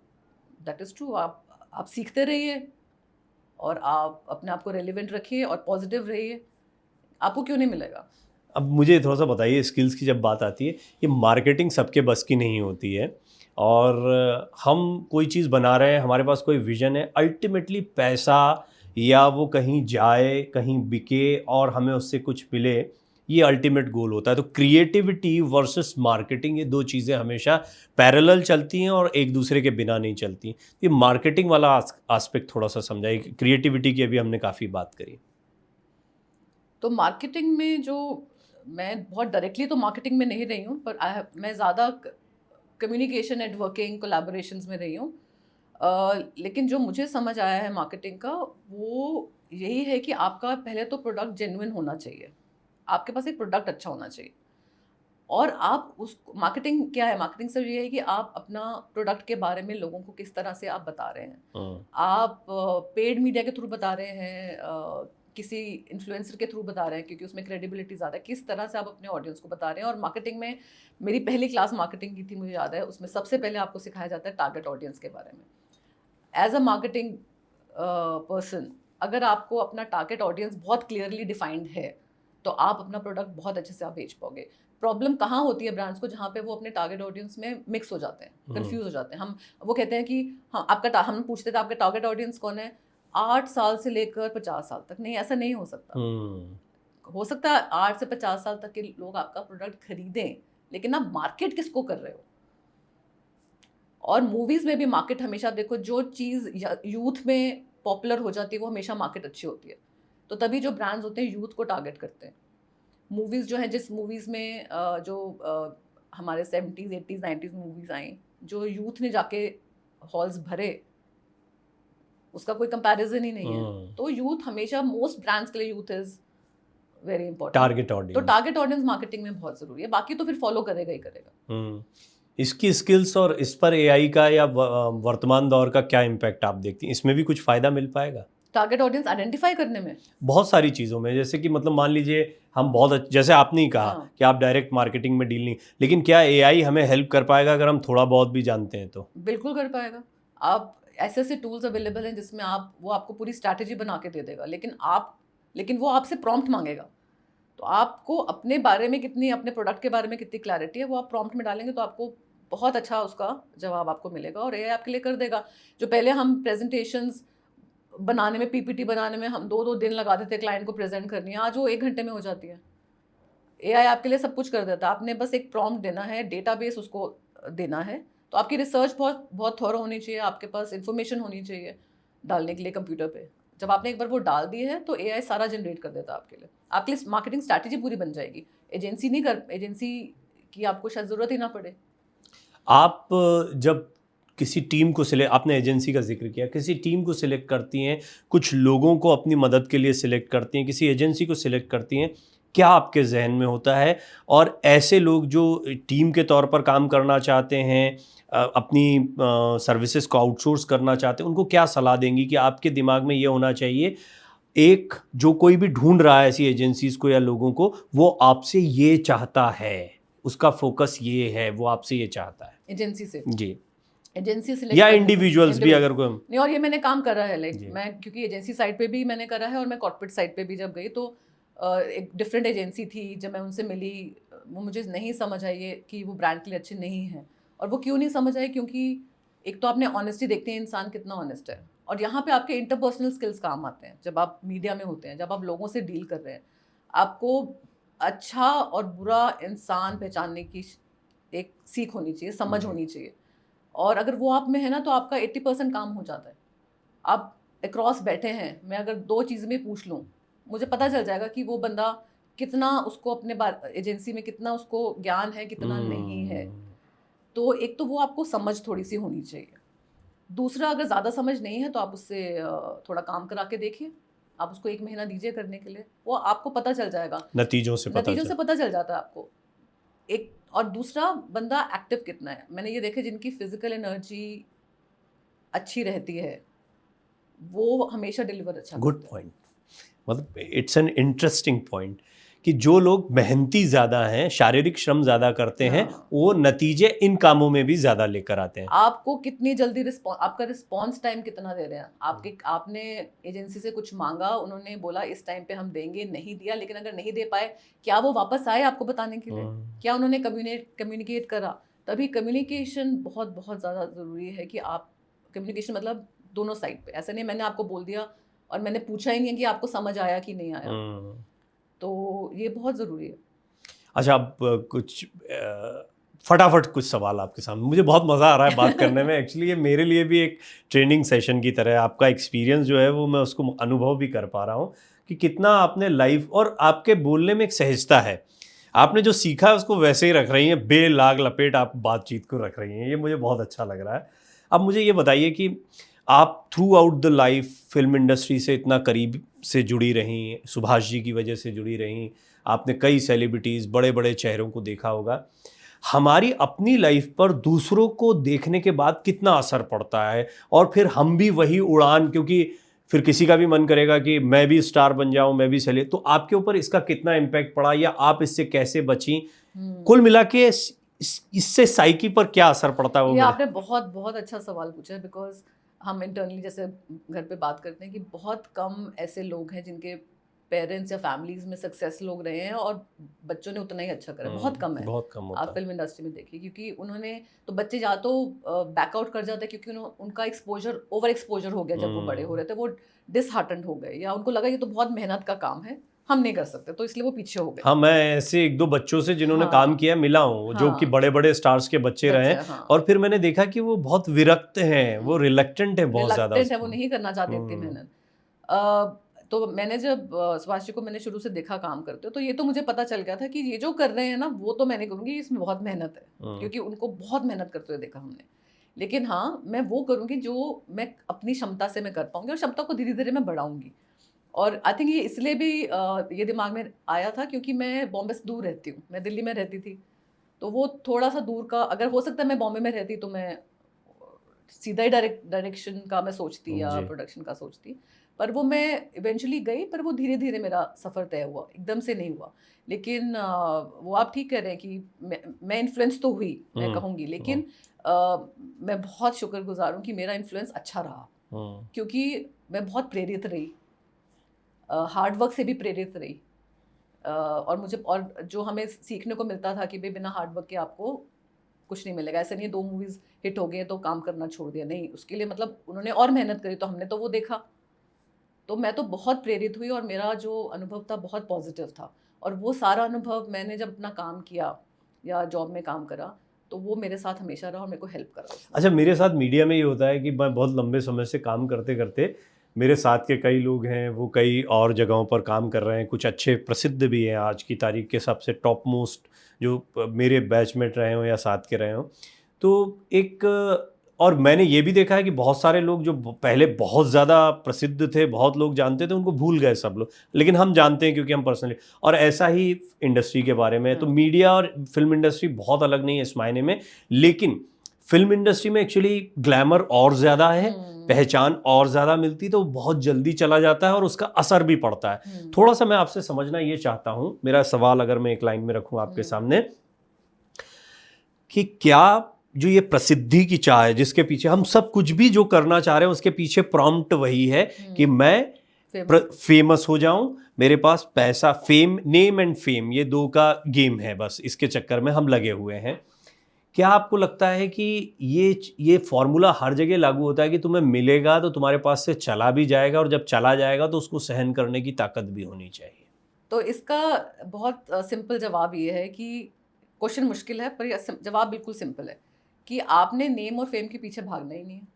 दैट इज़ ट्रू। आप सीखते रहिए और आप अपने आप को रेलिवेंट रखिए और पॉजिटिव रहिए, आपको क्यों नहीं मिलेगा। अब मुझे थोड़ा सा बताइए, स्किल्स की जब बात आती है, ये मार्केटिंग सबके बस की नहीं होती है, और हम कोई चीज़ बना रहे हैं, हमारे पास कोई विजन है, अल्टीमेटली पैसा या वो कहीं जाए, कहीं बिके और हमें उससे कुछ मिले, ये अल्टीमेट गोल होता है। तो क्रिएटिविटी वर्सेस मार्केटिंग, ये 2 चीज़ें हमेशा पैरेलल चलती हैं और एक दूसरे के बिना नहीं चलती। ये मार्केटिंग वाला आस्पेक्ट थोड़ा सा समझाइए। क्रिएटिविटी की अभी हमने काफ़ी बात करी। तो मार्केटिंग में जो, मैं बहुत डायरेक्टली तो मार्केटिंग में नहीं रही हूँ, पर मैं ज़्यादा कम्युनिकेशन, नेटवर्किंग, कोलैबोरेशंस में रही हूँ। लेकिन जो मुझे समझ आया है मार्केटिंग का, वो यही है कि आपका पहले तो प्रोडक्ट जेन्युइन होना चाहिए, आपके पास एक प्रोडक्ट अच्छा होना चाहिए। और आप उस मार्केटिंग क्या है, मार्केटिंग सिर्फ ये है कि आप अपना प्रोडक्ट के बारे में लोगों को किस तरह से आप बता रहे हैं। आप पेड मीडिया के थ्रू बता रहे हैं, किसी इन्फ्लुएंसर के थ्रू बता रहे हैं, क्योंकि उसमें क्रेडिबिलिटी ज़्यादा है। किस तरह से आप अपने ऑडियंस को बता रहे हैं। और मार्केटिंग में, मेरी पहली क्लास मार्केटिंग की थी, मुझे याद है, उसमें सबसे पहले आपको सिखाया जाता है टारगेट ऑडियंस के बारे में। एज अ मार्केटिंग पर्सन, अगर आपको अपना टारगेट ऑडियंस बहुत क्लियरली डिफाइंड है, तो आप अपना प्रोडक्ट बहुत अच्छे से आप बेच पाओगे। प्रॉब्लम कहाँ होती है ब्रांड्स को, जहाँ पे वो अपने टारगेट ऑडियंस में मिक्स हो जाते हैं, कंफ्यूज हो जाते हैं। वो कहते हैं कि हाँ, हम पूछते थे आपका टारगेट ऑडियंस कौन है, 8 साल से लेकर 50 साल तक। नहीं, ऐसा नहीं हो सकता। हो सकता है 8 से 50 साल तक के लोग आपका प्रोडक्ट खरीदें, लेकिन आप मार्केट किसको कर रहे हो। और मूवीज़ में भी मार्केट हमेशा, देखो, जो चीज़ यूथ में पॉपुलर हो जाती है वो हमेशा मार्केट अच्छी होती है। तो तभी जो ब्रांड्स होते हैं यूथ को टारगेट करते हैं। मूवीज़ जो है, जिस मूवीज़ में हमारे 70s 80s 90s में मूवीज़ आई, जो यूथ ने जाके हॉल्स भरे, उसका कोई कंपैरिजन ही नहीं है। तो यूथ हमेशा, मोस्ट ब्रांड्स के लिए youth is very important. Target audience, तो टारगेट ऑडियंस मार्केटिंग में बहुत ज़रूरी है, बाकी तो फिर फॉलो करेगा ही करेगा। इसकी स्किल्स और इस पर एआई का या वर्तमान दौर का क्या इम्पैक्ट आप देखती हैं? इसमें भी कुछ फ़ायदा मिल पाएगा? टारगेट ऑडियंस आइडेंटिफाई करने में। बहुत सारी चीज़ों में, जैसे कि मतलब मान लीजिए हम जैसे आपने ही कहा हाँ। कि आप डायरेक्ट मार्केटिंग में डील नहीं, लेकिन क्या एआई हमें हेल्प कर पाएगा अगर हम थोड़ा बहुत भी जानते हैं तो? बिल्कुल कर पाएगा। आप ऐसे ऐसे टूल्स अवेलेबल हैं जिसमें वो आपको पूरी स्ट्रैटेजी बना के दे देगा, लेकिन वो आपसे प्रॉम्प्ट मांगेगा। तो आपको अपने बारे में कितनी, अपने प्रोडक्ट के बारे में कितनी क्लैरिटी है वो आप प्रॉम्प्ट में डालेंगे तो आपको बहुत अच्छा उसका जवाब आपको मिलेगा और एआई आपके लिए कर देगा। जो पहले हम प्रेजेंटेशंस बनाने में, पीपीटी बनाने में हम 2-2 दिन लगाते थे क्लाइंट को प्रेजेंट करनी है, आज वो 1 घंटे में हो जाती है। एआई आपके लिए सब कुछ कर देता है, आपने बस एक प्रॉम्प्ट देना है, डेटाबेस उसको देना है। तो आपकी रिसर्च बहुत बहुत थॉरो होनी चाहिए, आपके पास इन्फॉर्मेशन होनी चाहिए डालने के लिए कंप्यूटर पे। जब आपने एक बार वो डाल दी है तो एआई सारा जनरेट कर देता है आपके लिए। आपके लिए मार्केटिंग स्ट्रैटेजी पूरी बन जाएगी। एजेंसी की आपको शायद ज़रूरत ही ना पड़े। आप जब किसी टीम को सिलेक्ट, आपने एजेंसी का जिक्र किया, किसी टीम को सिलेक्ट करती हैं, कुछ लोगों को अपनी मदद के लिए सिलेक्ट करती हैं, किसी एजेंसी को सिलेक्ट करती हैं, क्या आपके जहन में होता है? और ऐसे लोग जो टीम के तौर पर काम करना चाहते हैं, अपनी सर्विसेज को आउटसोर्स करना चाहते हैं, उनको क्या सलाह देंगी कि आपके दिमाग में ये होना चाहिए, एक जो कोई भी ढूंढ रहा है ऐसी एजेंसीज को या लोगों को, वो आपसे ये चाहता है, उसका फोकस ये है, वो आपसे ये चाहता है एजेंसी से जी, एजेंसी सिलेक्ट या करने का। इंडिविजुअल्स भी अगर कोई नहीं, और ये मैंने काम करा है, जी। लाइक मैं क्योंकि एजेंसी साइड पे भी मैंने करा है और मैं कॉर्पोरेट साइड पे भी जब गई तो एक डिफरेंट एजेंसी थी, जब मैं उनसे मिली वो मुझे नहीं समझ आई है कि वो ब्रांड के लिए अच्छे नहीं हैं। और वो क्यों नहीं समझ आई, क्योंकि एक तो आपने ऑनेस्टी देखते हैं इंसान कितना ऑनेस्ट है, और यहाँ पे आपके इंटरपर्सनल स्किल्स काम आते हैं। जब आप मीडिया में होते हैं, जब आप लोगों से डील कर रहे हैं, आपको अच्छा और बुरा इंसान पहचानने की एक सीख होनी चाहिए, समझ होनी चाहिए। और अगर वो आप में है ना तो आपका 80% काम हो जाता है। आप अक्रॉस बैठे हैं, मैं अगर 2 चीज़ में पूछ लूँ, मुझे पता चल जाएगा कि वो बंदा कितना, उसको अपने एजेंसी में कितना उसको ज्ञान है, कितना नहीं है। तो एक तो वो आपको समझ थोड़ी-सी होनी चाहिए। दूसरा, अगर ज़्यादा समझ नहीं है तो आप उससे थोड़ा काम करा के देखिए। आप उसको 1 महीना दीजिए करने के लिए, वो आपको पता चल जाएगा। नतीजों से पता चल जाता है आपको। एक और दूसरा, बंदा एक्टिव कितना है। मैंने ये देखा जिनकी फिजिकल एनर्जी अच्छी रहती है वो हमेशा डिलीवर अच्छा गुड करते हैं। पॉइंट, मतलब इट्स एन इंटरेस्टिंग पॉइंट कि जो लोग मेहनती ज़्यादा हैं, शारीरिक श्रम ज़्यादा करते हैं, हाँ। वो नतीजे इन कामों में भी ज़्यादा लेकर आते हैं। आपको कितनी जल्दी आपका रिस्पॉन्स टाइम कितना दे रहे हैं। आपने एजेंसी से कुछ मांगा, उन्होंने बोला इस टाइम पे हम देंगे, नहीं दिया, लेकिन अगर नहीं दे पाए, क्या वो वापस आए आपको बताने के लिए? क्या उन्होंने कम्युनिकेट करा? तभी कम्युनिकेशन बहुत बहुत ज़्यादा ज़रूरी है कि आप कम्युनिकेशन मतलब दोनों साइड पे। ऐसा नहीं मैंने आपको बोल दिया और मैंने पूछा ही नहीं है कि आपको समझ आया कि नहीं आया। तो ये बहुत ज़रूरी है। अच्छा, अब कुछ फटाफट कुछ सवाल आपके सामने, मुझे बहुत मज़ा आ रहा है बात करने में। एक्चुअली ये मेरे लिए भी एक ट्रेनिंग सेशन की तरह है। आपका एक्सपीरियंस जो है वो मैं उसको अनुभव भी कर पा रहा हूँ कि कितना आपने लाइफ, और आपके बोलने में एक सहजता है। आपने जो सीखा है उसको वैसे ही रख रही हैं, बेलाग लपेट आप बातचीत को रख रही हैं, ये मुझे बहुत अच्छा लग रहा है। अब मुझे ये बताइए कि आप through out the life film industry से इतना करीब से जुड़ी रहीं, सुभाष जी की वजह से जुड़ी रहीं, आपने कई सेलिब्रिटीज़, बड़े बड़े चेहरों को देखा होगा। हमारी अपनी लाइफ पर दूसरों को देखने के बाद कितना असर पड़ता है, और फिर हम भी वही उड़ान, क्योंकि फिर किसी का भी मन करेगा कि मैं भी स्टार बन जाऊं, मैं भी सेलिब्रिटी, तो आपके ऊपर इसका कितना इम्पैक्ट पड़ा या आप इससे कैसे बची? कुल मिला के इससे साइकी पर क्या असर पड़ता है वो ये मेरे। आपने बहुत बहुत अच्छा सवाल पूछा है, बिकॉज हम इंटरनली जैसे घर पे बात करते हैं कि बहुत कम ऐसे लोग हैं जिनके पेरेंट्स या फैमिलीज में सक्सेस लोग रहे हैं और बच्चों ने उतना ही अच्छा करा, बहुत कम है। बहुत कम होता आप है। फिल्म इंडस्ट्री में देखिए, क्योंकि उन्होंने तो बच्चे या तो बैकआउट कर जाते हैं क्योंकि उनका एक्सपोजर, ओवर एक्सपोजर हो गया। जब वो बड़े हो रहे थे वो डिसहार्टेंड हो गए, या उनको लगा ये तो बहुत मेहनत का काम है, हम नहीं कर सकते, तो इसलिए वो पीछे हो गए। हाँ, मैं ऐसे 1-2 बच्चों से जिन्होंने हाँ, काम किया मिला हूँ, जो कि हाँ, बड़े बड़े स्टार्स के बच्चे रहे हैं, हाँ, और फिर मैंने देखा कि वो बहुत विरक्त हैं, वो रिलक्टेंट है बहुत ज़्यादा रिलक्टेंट है, वो नहीं करना चाहते इतनी मेहनत। तो मैंने जब सुभाष जी को मैंने शुरू से देखा काम करते हो, तो ये तो मुझे पता चल गया था कि ये जो कर रहे हैं ना वो तो मैं नहीं करूँगी, इसमें बहुत मेहनत है, क्योंकि उनको बहुत मेहनत करते हुए देखा हमने। लेकिन हाँ, मैं वो करूँगी जो मैं अपनी क्षमता से मैं कर पाऊँगी, और क्षमता को धीरे धीरे मैं बढ़ाऊँगी। और आई थिंक ये इसलिए भी ये दिमाग में आया था क्योंकि मैं बॉम्बे से दूर रहती हूँ, मैं दिल्ली में रहती थी, तो वो थोड़ा सा दूर का, अगर हो सकता है मैं बॉम्बे में रहती तो मैं सीधा ही डायरेक्शन का मैं सोचती या जी। प्रोडक्शन का सोचती, पर वो मैं इवेंचुअली गई, पर वो धीरे धीरे मेरा सफ़र तय हुआ, एकदम से नहीं हुआ। लेकिन वो आप ठीक कह रहे हैं कि मैं इन्फ्लुएंस तो हुई, मैं हुँ, कहूँगी, हुँ, लेकिन मैं बहुत शुक्रगुजार हूँ कि मेरा इन्फ्लुएंस अच्छा रहा, हुँ। क्योंकि मैं बहुत प्रेरित रही, हार्ड वर्क से भी प्रेरित रही। और मुझे, और जो हमें सीखने को मिलता था कि भाई बिना हार्ड वर्क के आपको कुछ नहीं मिलेगा। ऐसा नहीं है 2 मूवीज़ हिट हो गई हैं तो काम करना छोड़ दिया, नहीं, उसके लिए मतलब उन्होंने और मेहनत करी तो हमने तो वो देखा। तो मैं तो बहुत प्रेरित हुई और मेरा जो अनुभव था बहुत पॉज़िटिव था, और वो सारा अनुभव मैंने जब अपना काम किया या जॉब में काम करा, तो वो मेरे साथ हमेशा रहा और मेरे को हेल्प करा उसने। अच्छा, मेरे साथ मीडिया में ये होता है कि मैं बहुत लंबे समय से काम करते-करते मेरे साथ के कई लोग हैं, वो कई और जगहों पर काम कर रहे हैं, कुछ अच्छे प्रसिद्ध भी हैं आज की तारीख के सबसे टॉप मोस्ट जो मेरे बैचमेट रहे हों या साथ के रहे हों। तो एक और मैंने ये भी देखा है कि बहुत सारे लोग जो पहले बहुत ज़्यादा प्रसिद्ध थे, बहुत लोग जानते थे, उनको भूल गए सब लोग। लेकिन हम जानते हैं क्योंकि हम पर्सनली, और ऐसा ही इंडस्ट्री के बारे में है। तो हुँ, मीडिया और फ़िल्म इंडस्ट्री बहुत अलग नहीं है इस मायने में, लेकिन फ़िल्म इंडस्ट्री में एक्चुअली ग्लैमर और ज़्यादा है, हुँ, पहचान और ज़्यादा मिलती है, तो बहुत जल्दी चला जाता है और उसका असर भी पड़ता है। हुँ, थोड़ा-सा मैं आपसे समझना ये चाहता हूँ, मेरा सवाल अगर मैं एक लाइन में रखूँ आपके हुँ, सामने, कि क्या जो ये प्रसिद्धि की चाह है जिसके पीछे हम सब कुछ भी जो करना चाह रहे हैं उसके पीछे प्रॉम्प्ट वही है कि हुँ, मैं फ़ेमस हो। फेमस हो जाऊं, मेरे पास पैसा, फेम, नेम एंड फेम, ये दो का गेम है, बस इसके चक्कर में हम लगे हुए हैं। क्या आपको लगता है कि ये फॉर्मूला हर जगह लागू होता है कि तुम्हें मिलेगा तो तुम्हारे पास से चला भी जाएगा, और जब चला जाएगा तो उसको सहन करने की ताकत भी होनी चाहिए? तो इसका बहुत सिंपल जवाब ये है कि क्वेश्चन मुश्किल है, पर ये जवाब बिल्कुल सिंपल है कि आपने नेम और फेम के पीछे भागना ही नहीं है।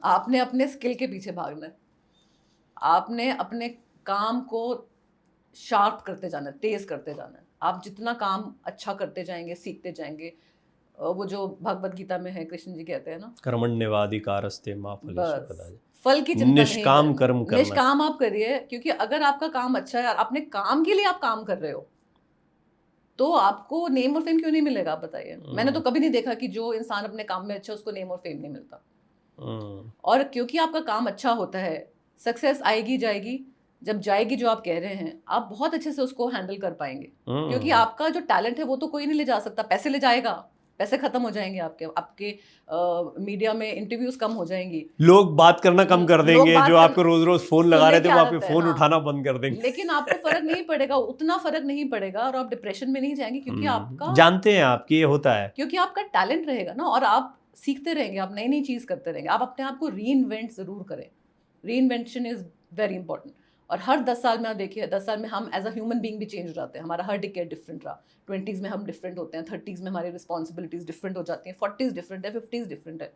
आपने अपने स्किल के पीछे भागना है। आपने अपने काम को शार्प करते जाना है, तेज़ करते जाना है। आप जितना काम अच्छा करते जाएँगे, सीखते जाएँगे, वो जो भगवद गीता में है, कृष्ण जी कहते हैं ना, कर्मण्येवाधिकारस्ते मा फलेषु बस, कदाचन। फल की चिंता नहीं निष्काम करनी। कर्म करना। निष्काम आप करिए, क्योंकि अगर आपका काम अच्छा है और अपने काम के लिए आप काम कर रहे हो, तो आपको नेम और फेम क्यों नहीं मिलेगा, आप बताइए? मैंने तो हम्म, कभी नहीं देखा कि जो इंसान अपने काम में अच्छा है उसको नेम और फेम नहीं मिलता। हम्म, और क्योंकि आपका काम अच्छा होता है, सक्सेस आएगी जाएगी, जब जाएगी जो आप कह रहे हैं, आप बहुत अच्छे से उसको हैंडल कर पाएँगे। क्योंकि हम्म। आपका जो टैलेंट है वो तो कोई नहीं ले जा सकता, पैसे ले जाएगा, पैसे खत्म हो जाएँगे आपके, आपके मीडिया में इंटरव्यूज़ कम हो जाएँगी। लोग बात करना कम कर लोग देंगे, जो बात आपको कर, रोज रोज फोन लगा सुनने रहे थे की वो आपके आदत है, फोन हाँ। उठाना बंद कर देंगे। लेकिन आपको फ़र्क नहीं पड़ेगा, उतना फ़र्क नहीं पड़ेगा और आप डिप्रेशन में नहीं जाएँगे, क्योंकि आपका, जानते हैं आप कि ये होता है। क्योंकि आपका टैलेंट रहेगा ना, और आप सीखते रहेंगे, आप नई-नई चीज़ करते रहेंगे। आप अपने आप को रीइन्वेंट ज़रूर करें। Reinvention is very important. और हर 10 साल में आप देखिए, 10 साल में हम एज़ अ ह्यूमन बीइंग भी चेंज हो जाते हैं। हमारा हर डिकेड डिफरेंट रहा। 20s में हम डिफरेंट होते हैं, 30s में हमारी रिस्पॉन्सिबिलिटीज़ डिफरेंट हो जाती हैं, 40s डिफरेंट है, 50s डिफरेंट है।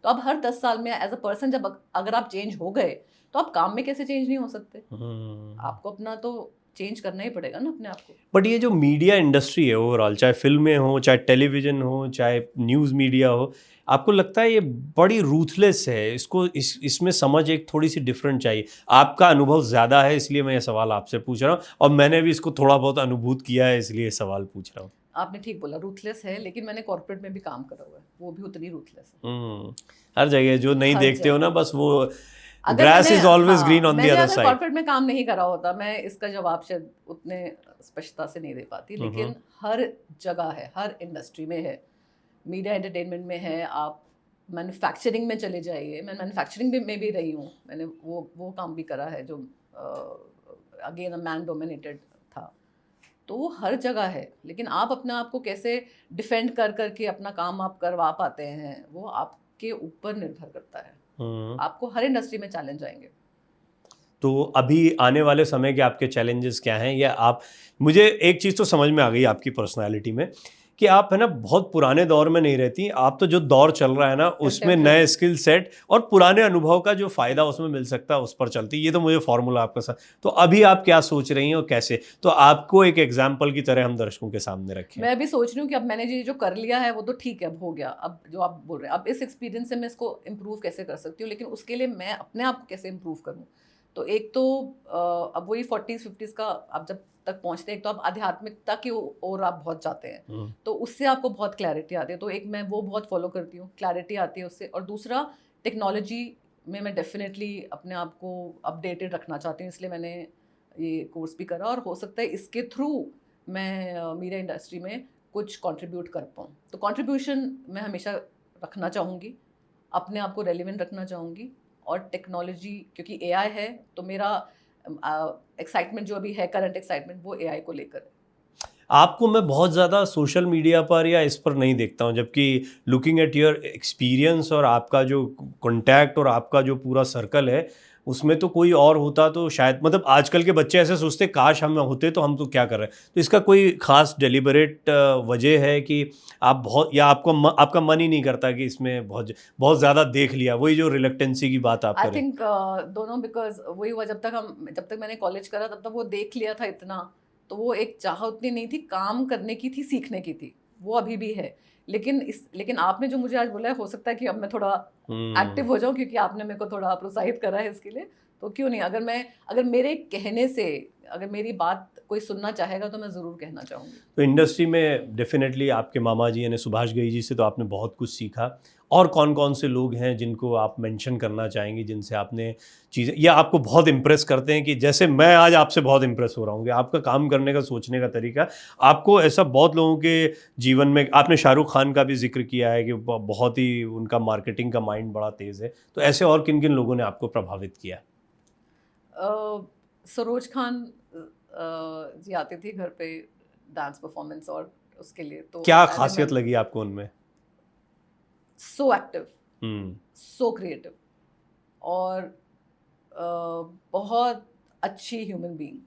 तो अब हर 10 साल में एज़ अ पर्सन जब अगर आप चेंज हो गए, तो आप काम में कैसे चेंज नहीं हो सकते? आपको अपना तो चेंज करना ही पड़ेगा ना अपने आप को। बट ये जो मीडिया इंडस्ट्री है ओवरऑल, चाहे फिल्में हो, चाहे टेलीविजन हो, चाहे न्यूज़ मीडिया हो, आपको लगता है ये बड़ी रूथलेस है? इसको इसमें समझ एक थोड़ी सी डिफरेंट चाहिए। आपका अनुभव ज़्यादा है इसलिए मैं ये सवाल आपसे पूछ रहा हूँ, और मैंने भी इसको थोड़ा बहुत अनुभूत किया है इसलिए ये सवाल पूछ रहा हूँ। आपने ठीक बोला, रूथलेस है, लेकिन मैंने कॉर्पोरेट में भी काम करा हुआ है, वो भी उतनी रूथलेस है। हम्म। हर जगह जो नहीं हर देखते हो ना, जगह। बस वो अगर ग्रास मैंने, इज ऑलवेज ग्रीन हाँ, ऑन द मैंने अदर अगर साइड। कॉर्पोरेट में काम नहीं करा होता, मैं इसका जवाब शायद उतने स्पष्टता से नहीं दे पाती, लेकिन हर जगह है, हर इंडस्ट्री में है, मीडिया एंटरटेनमेंट में है, आप मैन्युफैक्चरिंग में चले जाइए, मैं मैन्युफैक्चरिंग में भी रही हूँ, मैंने वो काम भी करा है जो अगेन मैन डोमिनेटेड था। तो वो हर जगह है, लेकिन आप अपने आप को कैसे डिफेंड कर करके अपना काम आप करवा पाते हैं, वो आपके ऊपर निर्भर करता है। हम्म। आपको हर इंडस्ट्री में चैलेंज आएंगे। तो अभी आने वाले समय के आपके चैलेंजेस क्या हैं, या आप, मुझे एक चीज़ तो समझ में आ गई आपकी पर्सनालिटी में, कि आप है ना बहुत पुराने दौर में नहीं रहती, आप तो जो दौर चल रहा है ना उसमें नए कंटेम्पररी। स्किल सेट और पुराने अनुभव का जो फ़ायदा उसमें मिल सकता है उस पर चलती, ये तो मुझे फॉर्मूला आपका साथ। तो अभी आप क्या सोच रही हैं और कैसे, तो आपको एक एग्जाम्पल की तरह हम दर्शकों के सामने रखें। मैं अभी सोच रही हूँ कि अब मैंने ये जो कर लिया है वो तो ठीक है, अब हो गया, अब जो आप बोल रहे हैं, अब इस एक्सपीरियंस से मैं इसको इम्प्रूव कैसे कर सकती हूँ, लेकिन उसके लिए मैं अपने आप को कैसे इम्प्रूव करूँ। तो एक तो अब वही 40s 50s का आप जब तक पहुंचते हैं, एक तो आप आध्यात्मिकता की ओर आप बहुत जाते हैं, तो उससे आपको बहुत क्लैरिटी आती है, तो एक मैं वो बहुत फॉलो करती हूँ, क्लैरिटी आती है उससे। और दूसरा, टेक्नोलॉजी में मैं डेफिनेटली अपने आप को अपडेटेड रखना चाहती हूँ, इसलिए मैंने ये कोर्स भी करा, और हो सकता है इसके थ्रू मैं मीडिया इंडस्ट्री में कुछ कंट्रीब्यूट कर पाऊँ। तो कंट्रीब्यूशन मैं हमेशा रखना चाहूँगी, अपने आप को रेलिवेंट रखना चाहूँगी। और टेक्नोलॉजी, क्योंकि एआई है, तो मेरा एक्साइटमेंट जो अभी है, करंट एक्साइटमेंट, वो एआई को लेकर है। आपको मैं बहुत ज़्यादा सोशल मीडिया पर या इस पर नहीं देखता हूँ, जबकि लुकिंग एट योर एक्सपीरियंस और आपका जो कॉन्टैक्ट और आपका जो पूरा सर्कल है, उसमें तो कोई और होता तो शायद, मतलब आजकल के बच्चे ऐसे सोचते काश हम होते तो हम तो क्या कर रहे हैं। तो इसका कोई खास डेलिबरेट वजह है कि आप बहुत, या आपका मन ही नहीं करता कि इसमें बहुत बहुत ज़्यादा देख लिया, वही जो रिलेक्टेंसी की बात आप आई करें? थिंक दोनों, बिकॉज वही हुआ, जब तक मैंने कॉलेज करा तब तक वो देख लिया था इतना, तो वो एक चाह उतनी नहीं थी, काम करने की थी, सीखने की थी, वो अभी भी है। लेकिन आपने जो मुझे आज बोला है, हो सकता है कि अब मैं थोड़ा एक्टिव हो जाऊं, क्योंकि आपने मेरे को थोड़ा प्रोत्साहित करा है इसके लिए। तो क्यों नहीं, अगर मेरे कहने से, अगर मेरी बात कोई सुनना चाहेगा, तो मैं ज़रूर कहना चाहूँगी। तो इंडस्ट्री में डेफिनेटली आपके मामा जी यानी सुभाष घई जी से तो आपने बहुत कुछ सीखा। और कौन कौन से लोग हैं जिनको आप मेंशन करना चाहेंगी, जिनसे आपने चीज़ें, या आपको बहुत इम्प्रेस करते हैं, कि जैसे मैं आज आपसे बहुत इम्प्रेस हो रहा हूँ कि आपका काम करने का, सोचने का तरीका, आपको ऐसा बहुत लोगों के जीवन में, आपने शाहरुख खान का भी जिक्र किया है कि बहुत ही उनका मार्केटिंग का माइंड बड़ा तेज़ है, तो ऐसे और किन किन लोगों ने आपको प्रभावित किया? सरोज खान जी आती थी घर पे डांस परफॉर्मेंस और उसके लिए, तो क्या आई खासियत रिमेम्बर, लगी आपको उनमें? सो एक्टिव, हम्म। सो क्रिएटिव, और बहुत अच्छी ह्यूमन बीइंग।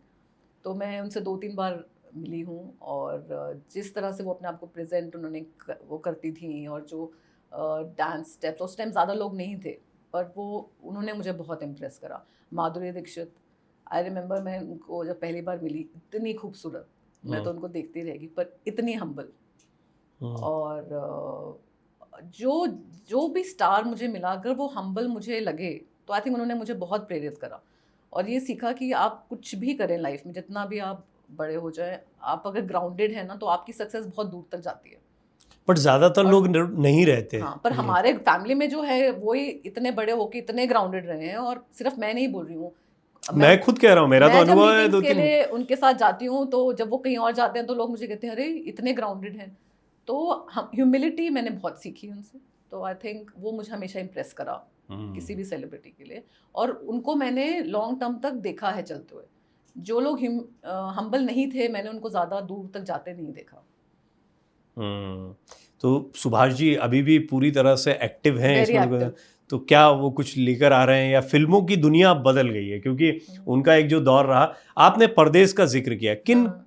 तो मैं उनसे 2-3 बार मिली हूँ, और जिस तरह से वो अपने आप को प्रेजेंट वो करती थी, और जो डांस स्टेप्स, उस टाइम ज़्यादा लोग नहीं थे, पर वो उन्होंने मुझे बहुत इम्प्रेस करा। माधुरी दीक्षित, आई रिमेम्बर, मैं उनको जब पहली बार मिली, इतनी खूबसूरत, मैं तो उनको देखती रहेगी, पर इतनी हम्बल। और जो जो भी स्टार मुझे मिला, अगर वो हम्बल मुझे लगे, तो आई थिंक उन्होंने मुझे बहुत प्रेरित करा, और ये सीखा कि आप कुछ भी करें लाइफ में, जितना भी आप बड़े हो जाए, आप अगर ग्राउंडेड है ना, तो आपकी सक्सेस बहुत दूर तक जाती है। बट ज़्यादातर और लोग नहीं रहते हाँ, पर ये। हमारे फैमिली में जो है, वो ही इतने बड़े होके इतने ग्राउंडेड रहे हैं, और सिर्फ मैं नहीं बोल रही हूँ, मैं मैं खुद कह रहा हूँ, मेरा तो मैं जब अनुभव है मीटिंग्स दो के तीन। लिए उनके साथ जाती हूँ, तो जब वो कहीं और जाते हैं, तो लोग मुझे कहते हैं, अरे इतने ग्राउंडेड हैं। तो हम ह्यूमिलिटी मैंने बहुत सीखी उनसे, तो आई थिंक वो मुझे हमेशा इम्प्रेस करा किसी भी सेलिब्रिटी के लिए, और उनको मैंने लॉन्ग टर्म तक देखा है चलते हुए। जो लोग हम्बल नहीं थे, मैंने उनको ज़्यादा दूर तक जाते नहीं देखा। तो सुभाष जी अभी भी पूरी तरह से एक्टिव हैं वेरी इसमें? एक्टिव। तो क्या वो कुछ लेकर आ रहे हैं, या फिल्मों की दुनिया अब बदल गई है? क्योंकि उनका एक जो दौर रहा, आपने परदेश का जिक्र किया,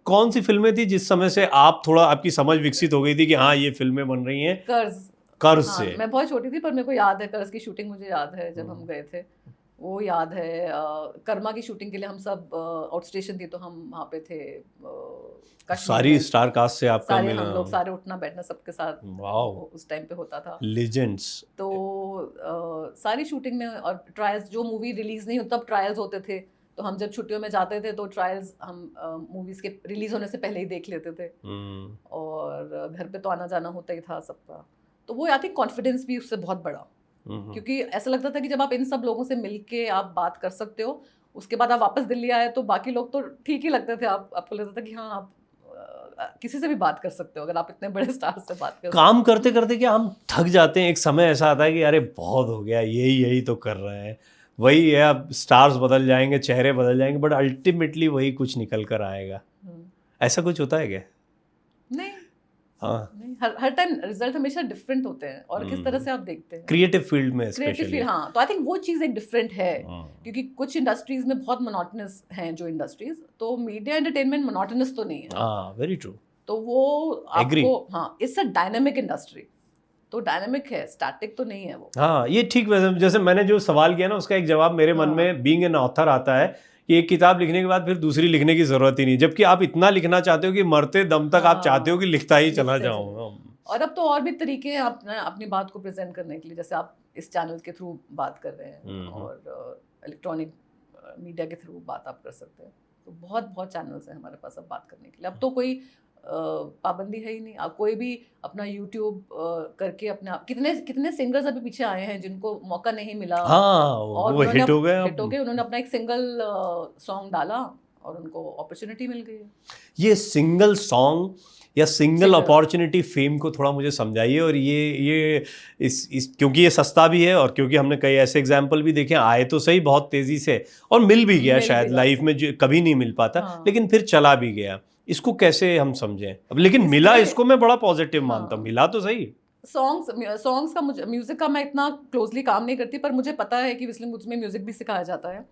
कौन सी फिल्में थी जिस समय से आप थोड़ा, आपकी समझ विकसित हो गई थी कि हाँ ये फिल्में बन रही हैं? कर्ज। कर्ज हाँ, से। मैं बहुत छोटी थी, पर मेरे को याद है कर्ज की शूटिंग, मुझे याद है जब हम गए थे, वो याद है। कर्मा की शूटिंग के लिए हम सब आउट स्टेशन थी, तो हम वहाँ पे थे कश्मीर सारी में, स्टार कास्ट से आपका सारे मिलना। हम लोग, सारे उठना बैठना सबके साथ वाओ, उस टाइम पे होता था। लेजेंड्स। तो सारी शूटिंग में, और ट्रायल्स, जो मूवी रिलीज नहीं होती तब ट्रायल्स होते थे, तो हम जब छुट्टियों में जाते थे, तो ट्रायल्स हम मूवीज के रिलीज होने से पहले ही देख लेते थे, और घर पे तो आना जाना होता ही था सबका। तो वो आई थिंक कॉन्फिडेंस भी उससे बहुत बड़ा, क्योंकि ऐसा लगता था कि जब आप इन सब लोगों से मिलके आप बात कर सकते हो, उसके बाद आप वापस दिल्ली आए, तो बाकी लोग तो ठीक ही लगते थे, आपको लगता था कि हाँ, आप किसी से भी बात कर सकते हो, अगर आप इतने बड़े स्टार से बात कर सकते काम करते करते क्या हम थक जाते हैं? एक समय ऐसा आता है कि अरे बहुत हो गया, यही यही तो कर रहे हैं, वही है, अब स्टार्स बदल जाएंगे, चेहरे बदल जाएंगे, बट अल्टीमेटली वही कुछ निकल कर आएगा। ऐसा कुछ होता है क्या? नहीं, हाँ। नहीं, हर टाइम रिजल्ट हमेशा डिफरेंट होते हैं, और किस तरह से आप देखते हैं क्रिएटिव फील्ड में क्रिएटिव स्पेशली। फील्ड। हाँ, तो आई थिंक वो चीज़ एक डिफरेंट है, क्योंकि कुछ इंडस्ट्रीज में बहुत मोनोटोनस हैं जो इंडस्ट्रीज, तो मीडिया एंटरटेनमेंट मोनोटोनस तो नहीं है। हाँ, वेरी ट्रू। तो वो एग्री। आपको, हाँ, इट्स अ डायनामिक इंडस्ट्री, तो डायनामिक है, स्टैटिक तो नहीं है वो। हाँ, ये ठीक, वैसे जैसे मैंने जो सवाल किया ना, उसका एक जवाब मेरे मन में बीइंग एन ऑथर आता है कि एक किताब लिखने के बाद फिर दूसरी लिखने की जरूरत ही नहीं, जबकि आप इतना लिखना चाहते हो कि मरते दम तक आप चाहते हो कि लिखता ही चला जाऊँ। और अब तो और भी तरीके हैं अपनी बात को प्रेजेंट करने के लिए, जैसे आप इस चैनल के थ्रू बात कर रहे हैं, और इलेक्ट्रॉनिक मीडिया के थ्रू बात आप कर सकते हैं। तो बहुत बहुत चैनल्स हैं हमारे पास अब बात करने के लिए। अब तो कोई पाबंदी है ही नहीं, आप कोई भी अपना यूट्यूब करके अपने आप, कितने कितने सिंगर्स अभी पीछे आए हैं जिनको मौका नहीं मिला हाँ, और वो हिट हो गए हिट हो अब। गए, उन्होंने अपना एक सिंगल सॉन्ग डाला और उनको अपॉर्चुनिटी मिल गई है। ये सिंगल सॉन्ग या सिंगल Single। अपॉर्चुनिटी फेम को थोड़ा मुझे समझाइए। और ये इस क्योंकि ये सस्ता भी है और क्योंकि हमने कई ऐसे एग्जाम्पल भी देखे, आए तो सही बहुत तेजी से और मिल भी गया, मिल भी शायद गया। लाइफ में जो कभी नहीं मिल पाता, हाँ। लेकिन फिर चला भी गया। इसको कैसे हम समझें अब? लेकिन मिला, इसमें- इसको मैं बड़ा पॉजिटिव मानता हूँ, हाँ। मिला तो सही। सॉन्ग्स का मुझे, म्यूजिक का मैं इतना क्लोजली काम नहीं करती, पर मुझे पता है कि विस्लिंग वुड्स में म्यूजिक भी सिखाया जाता है।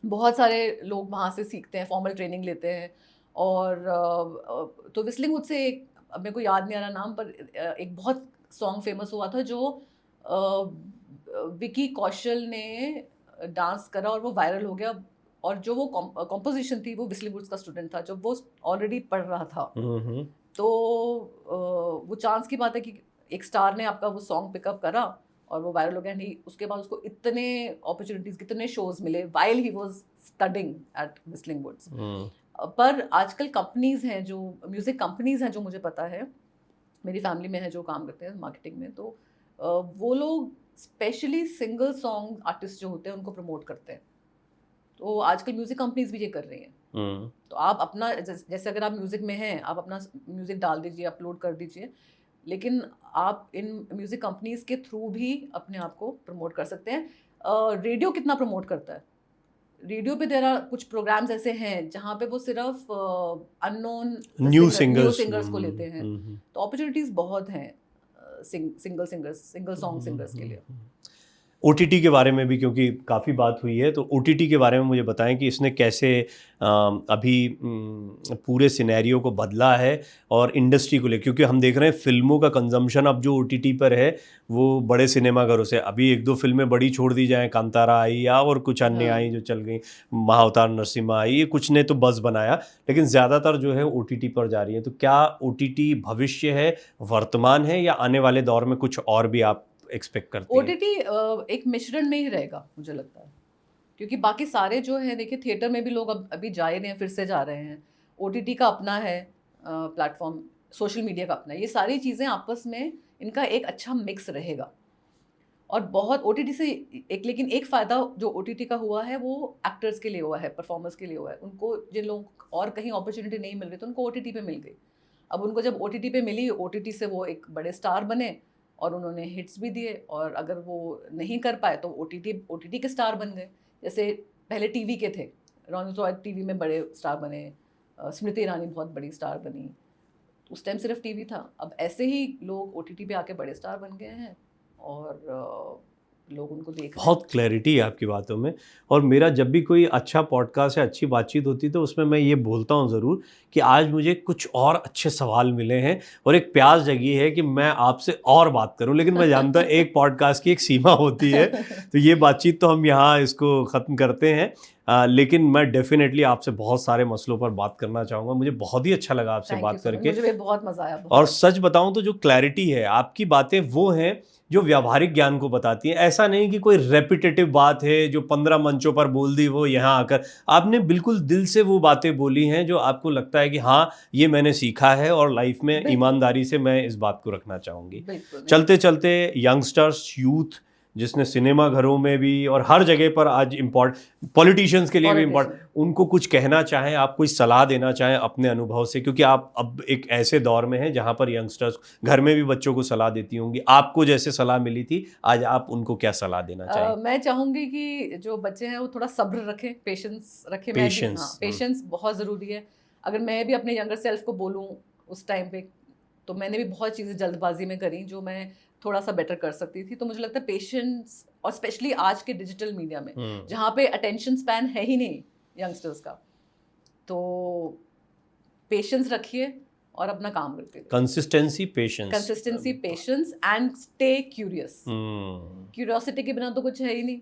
बहुत सारे लोग वहाँ से सीखते हैं, फॉर्मल ट्रेनिंग लेते हैं। और तो विस्लिंग वुड से एक, अब मेरे को याद नहीं आ रहा नाम, पर एक बहुत सॉन्ग फेमस हुआ था जो विकी कौशल ने डांस करा और वो वायरल हो गया। और जो वो कॉम्पोजिशन थी वो विस्लिंग वुड्स का स्टूडेंट था, जब वो ऑलरेडी पढ़ रहा था। तो वो चांस की बात है कि एक स्टार ने आपका वो सॉन्ग पिकअप करा और वो वायरल हो गया। नहीं, उसके बाद उसको इतने अपॉर्चुनिटीज, कितने शोज मिले while he was studying at Whistling Woods. पर आजकल कंपनीज हैं, जो म्यूजिक कंपनीज हैं, जो मुझे पता है, मेरी फैमिली में है जो काम करते हैं मार्केटिंग में, तो वो लोग स्पेशली सिंगल सॉन्ग आर्टिस्ट जो होते हैं उनको प्रमोट करते हैं। तो आजकल म्यूजिक कंपनीज भी ये कर रही हैं। तो आप अपना, जैसे अगर आप म्यूजिक में हैं, आप अपना म्यूजिक डाल दीजिए, अपलोड कर दीजिए, लेकिन आप इन म्यूजिक कंपनीज के थ्रू भी अपने आप को प्रमोट कर सकते हैं। रेडियो कितना प्रमोट करता है? रेडियो पे देर आर कुछ प्रोग्राम्स ऐसे हैं जहाँ पे वो सिर्फ अननोन न्यू सिंगर्स को लेते हैं। तो अपॉर्चुनिटीज बहुत हैं सिंगल सॉन्ग सिंगर्स के लिए। OTT के बारे में भी क्योंकि काफ़ी बात हुई है, तो OTT के बारे में मुझे बताएं कि इसने कैसे अभी पूरे सिनेरियो को बदला है और इंडस्ट्री को ले, क्योंकि हम देख रहे हैं फिल्मों का कंजम्पशन अब जो OTT पर है वो बड़े सिनेमाघरों से, अभी एक दो फिल्में बड़ी छोड़ दी जाएं, कांतारा आई या और कुछ अन्य आई जो चल गई, महाअवतार नरसिम्हा आई, ये कुछ ने तो बज़ बनाया, लेकिन ज़्यादातर जो है OTT पर जा रही है। तो क्या OTT भविष्य है, वर्तमान है, या आने वाले दौर में कुछ और भी आप एक्सपेक्ट करते हैं? OTT एक मिश्रण में ही रहेगा मुझे लगता है, क्योंकि बाकी सारे जो है, देखिए थिएटर में भी लोग अभी जा रहे हैं, फिर से जा रहे हैं। OTT का अपना है प्लेटफॉर्म, सोशल मीडिया का अपना है। ये सारी चीज़ें आपस में इनका एक अच्छा मिक्स रहेगा। और बहुत OTT से लेकिन एक फ़ायदा जो OTT का हुआ है वो एक्टर्स के लिए हुआ है, परफॉर्मर्स के लिए हुआ है। उनको, जिन लोगों को और कहीं अपॉर्चुनिटी नहीं मिल रही, तो उनको OTT पे मिल गई। अब उनको जब OTT पे मिली, OTT से वो एक बड़े स्टार बने और उन्होंने हिट्स भी दिए। और अगर वो नहीं कर पाए तो OTT के स्टार बन गए। जैसे पहले टीवी के थे, रोनित रॉय टीवी में बड़े स्टार बने, स्मृति ईरानी बहुत बड़ी स्टार बनी, उस टाइम सिर्फ टीवी था। अब ऐसे ही लोग OTT पे आके बड़े स्टार बन गए हैं और लोग उनको देख रहे हैं। बहुत क्लैरिटी है आपकी बातों में। और मेरा जब भी कोई अच्छा पॉडकास्ट या अच्छी बातचीत होती है तो उसमें मैं ये बोलता हूँ ज़रूर कि आज मुझे कुछ और अच्छे सवाल मिले हैं और एक प्यास जगी है कि मैं आपसे और बात करूं, लेकिन मैं जानता हूँ एक पॉडकास्ट की एक सीमा होती है, तो ये बातचीत तो हम यहाँ इसको ख़त्म करते हैं। लेकिन मैं डेफिनेटली आपसे बहुत सारे मसलों पर बात करना चाहूँगा। मुझे बहुत ही अच्छा लगा आपसे बात करके, मुझे भी बहुत मज़ा आया। और सच बताऊं तो जो क्लैरिटी है आपकी, बातें वो हैं जो व्यावहारिक ज्ञान को बताती हैं। ऐसा नहीं कि कोई रेपिटेटिव बात है जो 15 मंचों पर बोल दी वो यहाँ आकर, आपने बिल्कुल दिल से वो बातें बोली हैं जो आपको लगता है कि हाँ ये मैंने सीखा है और लाइफ में ईमानदारी से मैं इस बात को रखना चाहूँगी। चलते चलते यंगस्टर्स, यूथ जिसने सिनेमा घरों में भी और हर जगह पर आज पॉलिटिशियंस के लिए भी इम्पोर्टेंट, उनको कुछ कहना चाहें, आप कोई सलाह देना चाहें अपने अनुभव से, क्योंकि आप अब एक ऐसे दौर में हैं जहां पर यंगस्टर्स घर में भी बच्चों को सलाह देती होंगी, आपको जैसे सलाह मिली थी, आज आप उनको क्या सलाह देना चाहें? मैं चाहूँगी कि जो बच्चे हैं वो थोड़ा सब्र रखें, पेशेंस रखें। पेशेंस बहुत ज़रूरी है। अगर मैं भी अपने यंगर सेल्फ को बोलूँ उस टाइम पे, तो मैंने भी बहुत चीज़ें जल्दबाजी में करी जो मैं थोड़ा सा बेटर कर सकती थी। तो मुझे लगता है पेशेंस, और स्पेशली आज के डिजिटल मीडिया में जहाँ पे अटेंशन स्पैन है ही नहीं यंगस्टर्स का, तो पेशेंस रखिए और अपना काम करते रहिए। Consistency, patience and stay curious. Curiosity के बिना तो कुछ है ही नहीं।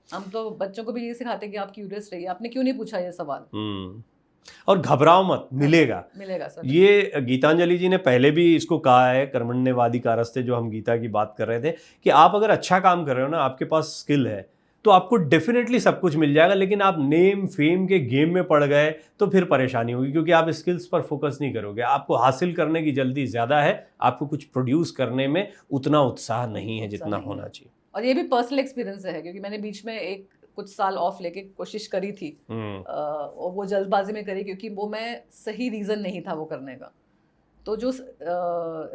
हम तो बच्चों को भी ये सिखाते हैं कि आप क्यूरियस रहिए, आपने क्यों नहीं पूछा ये सवाल, और घबराओ मत, मिलेगा सर। ये गीतांजलि जी ने पहले भी इसको कहा है, कर्मण्यवादी कारस्ते, जो हम गीता की बात कर रहे थे, कि आप अगर अच्छा काम कर रहे हो ना, आपके पास स्किल है, तो तो आपको डेफिनेटली सब कुछ मिल जाएगा, लेकिन आप नेम फेम के गेम में पड़ गए तो फिर परेशानी होगी, क्योंकि आप स्किल्स पर फोकस नहीं करोगे। आपको हासिल करने की जल्दी ज़्यादा है, आपको कुछ प्रोड्यूस करने में उतना उत्साह नहीं है जितना नहीं होना है। चाहिए। और ये भी पर्सनल एक्सपीरियंस है, क्योंकि मैंने बीच में एक कुछ साल ऑफ लेके कोशिश करी थी, और वो जल्दबाजी में करी, क्योंकि वो मैं सही रीज़न नहीं था वो करने का। तो जो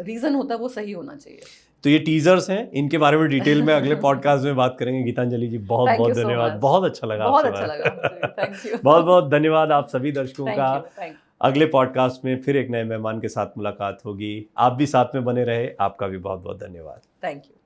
रीज़न होता है वो सही होना चाहिए। तो ये टीजर्स हैं, इनके बारे में डिटेल में अगले पॉडकास्ट में बात करेंगे। गीतांजलि जी बहुत थैंक बहुत यू सो धन्यवाद, मच। बहुत अच्छा लगा बहुत आपसे अच्छा बात। लगा मुझे, थैंक यू। बहुत बहुत धन्यवाद आप सभी दर्शकों का। Thank you. अगले पॉडकास्ट में फिर एक नए मेहमान के साथ मुलाकात होगी। आप भी साथ में बने रहे, आपका भी बहुत बहुत धन्यवाद। Thank you.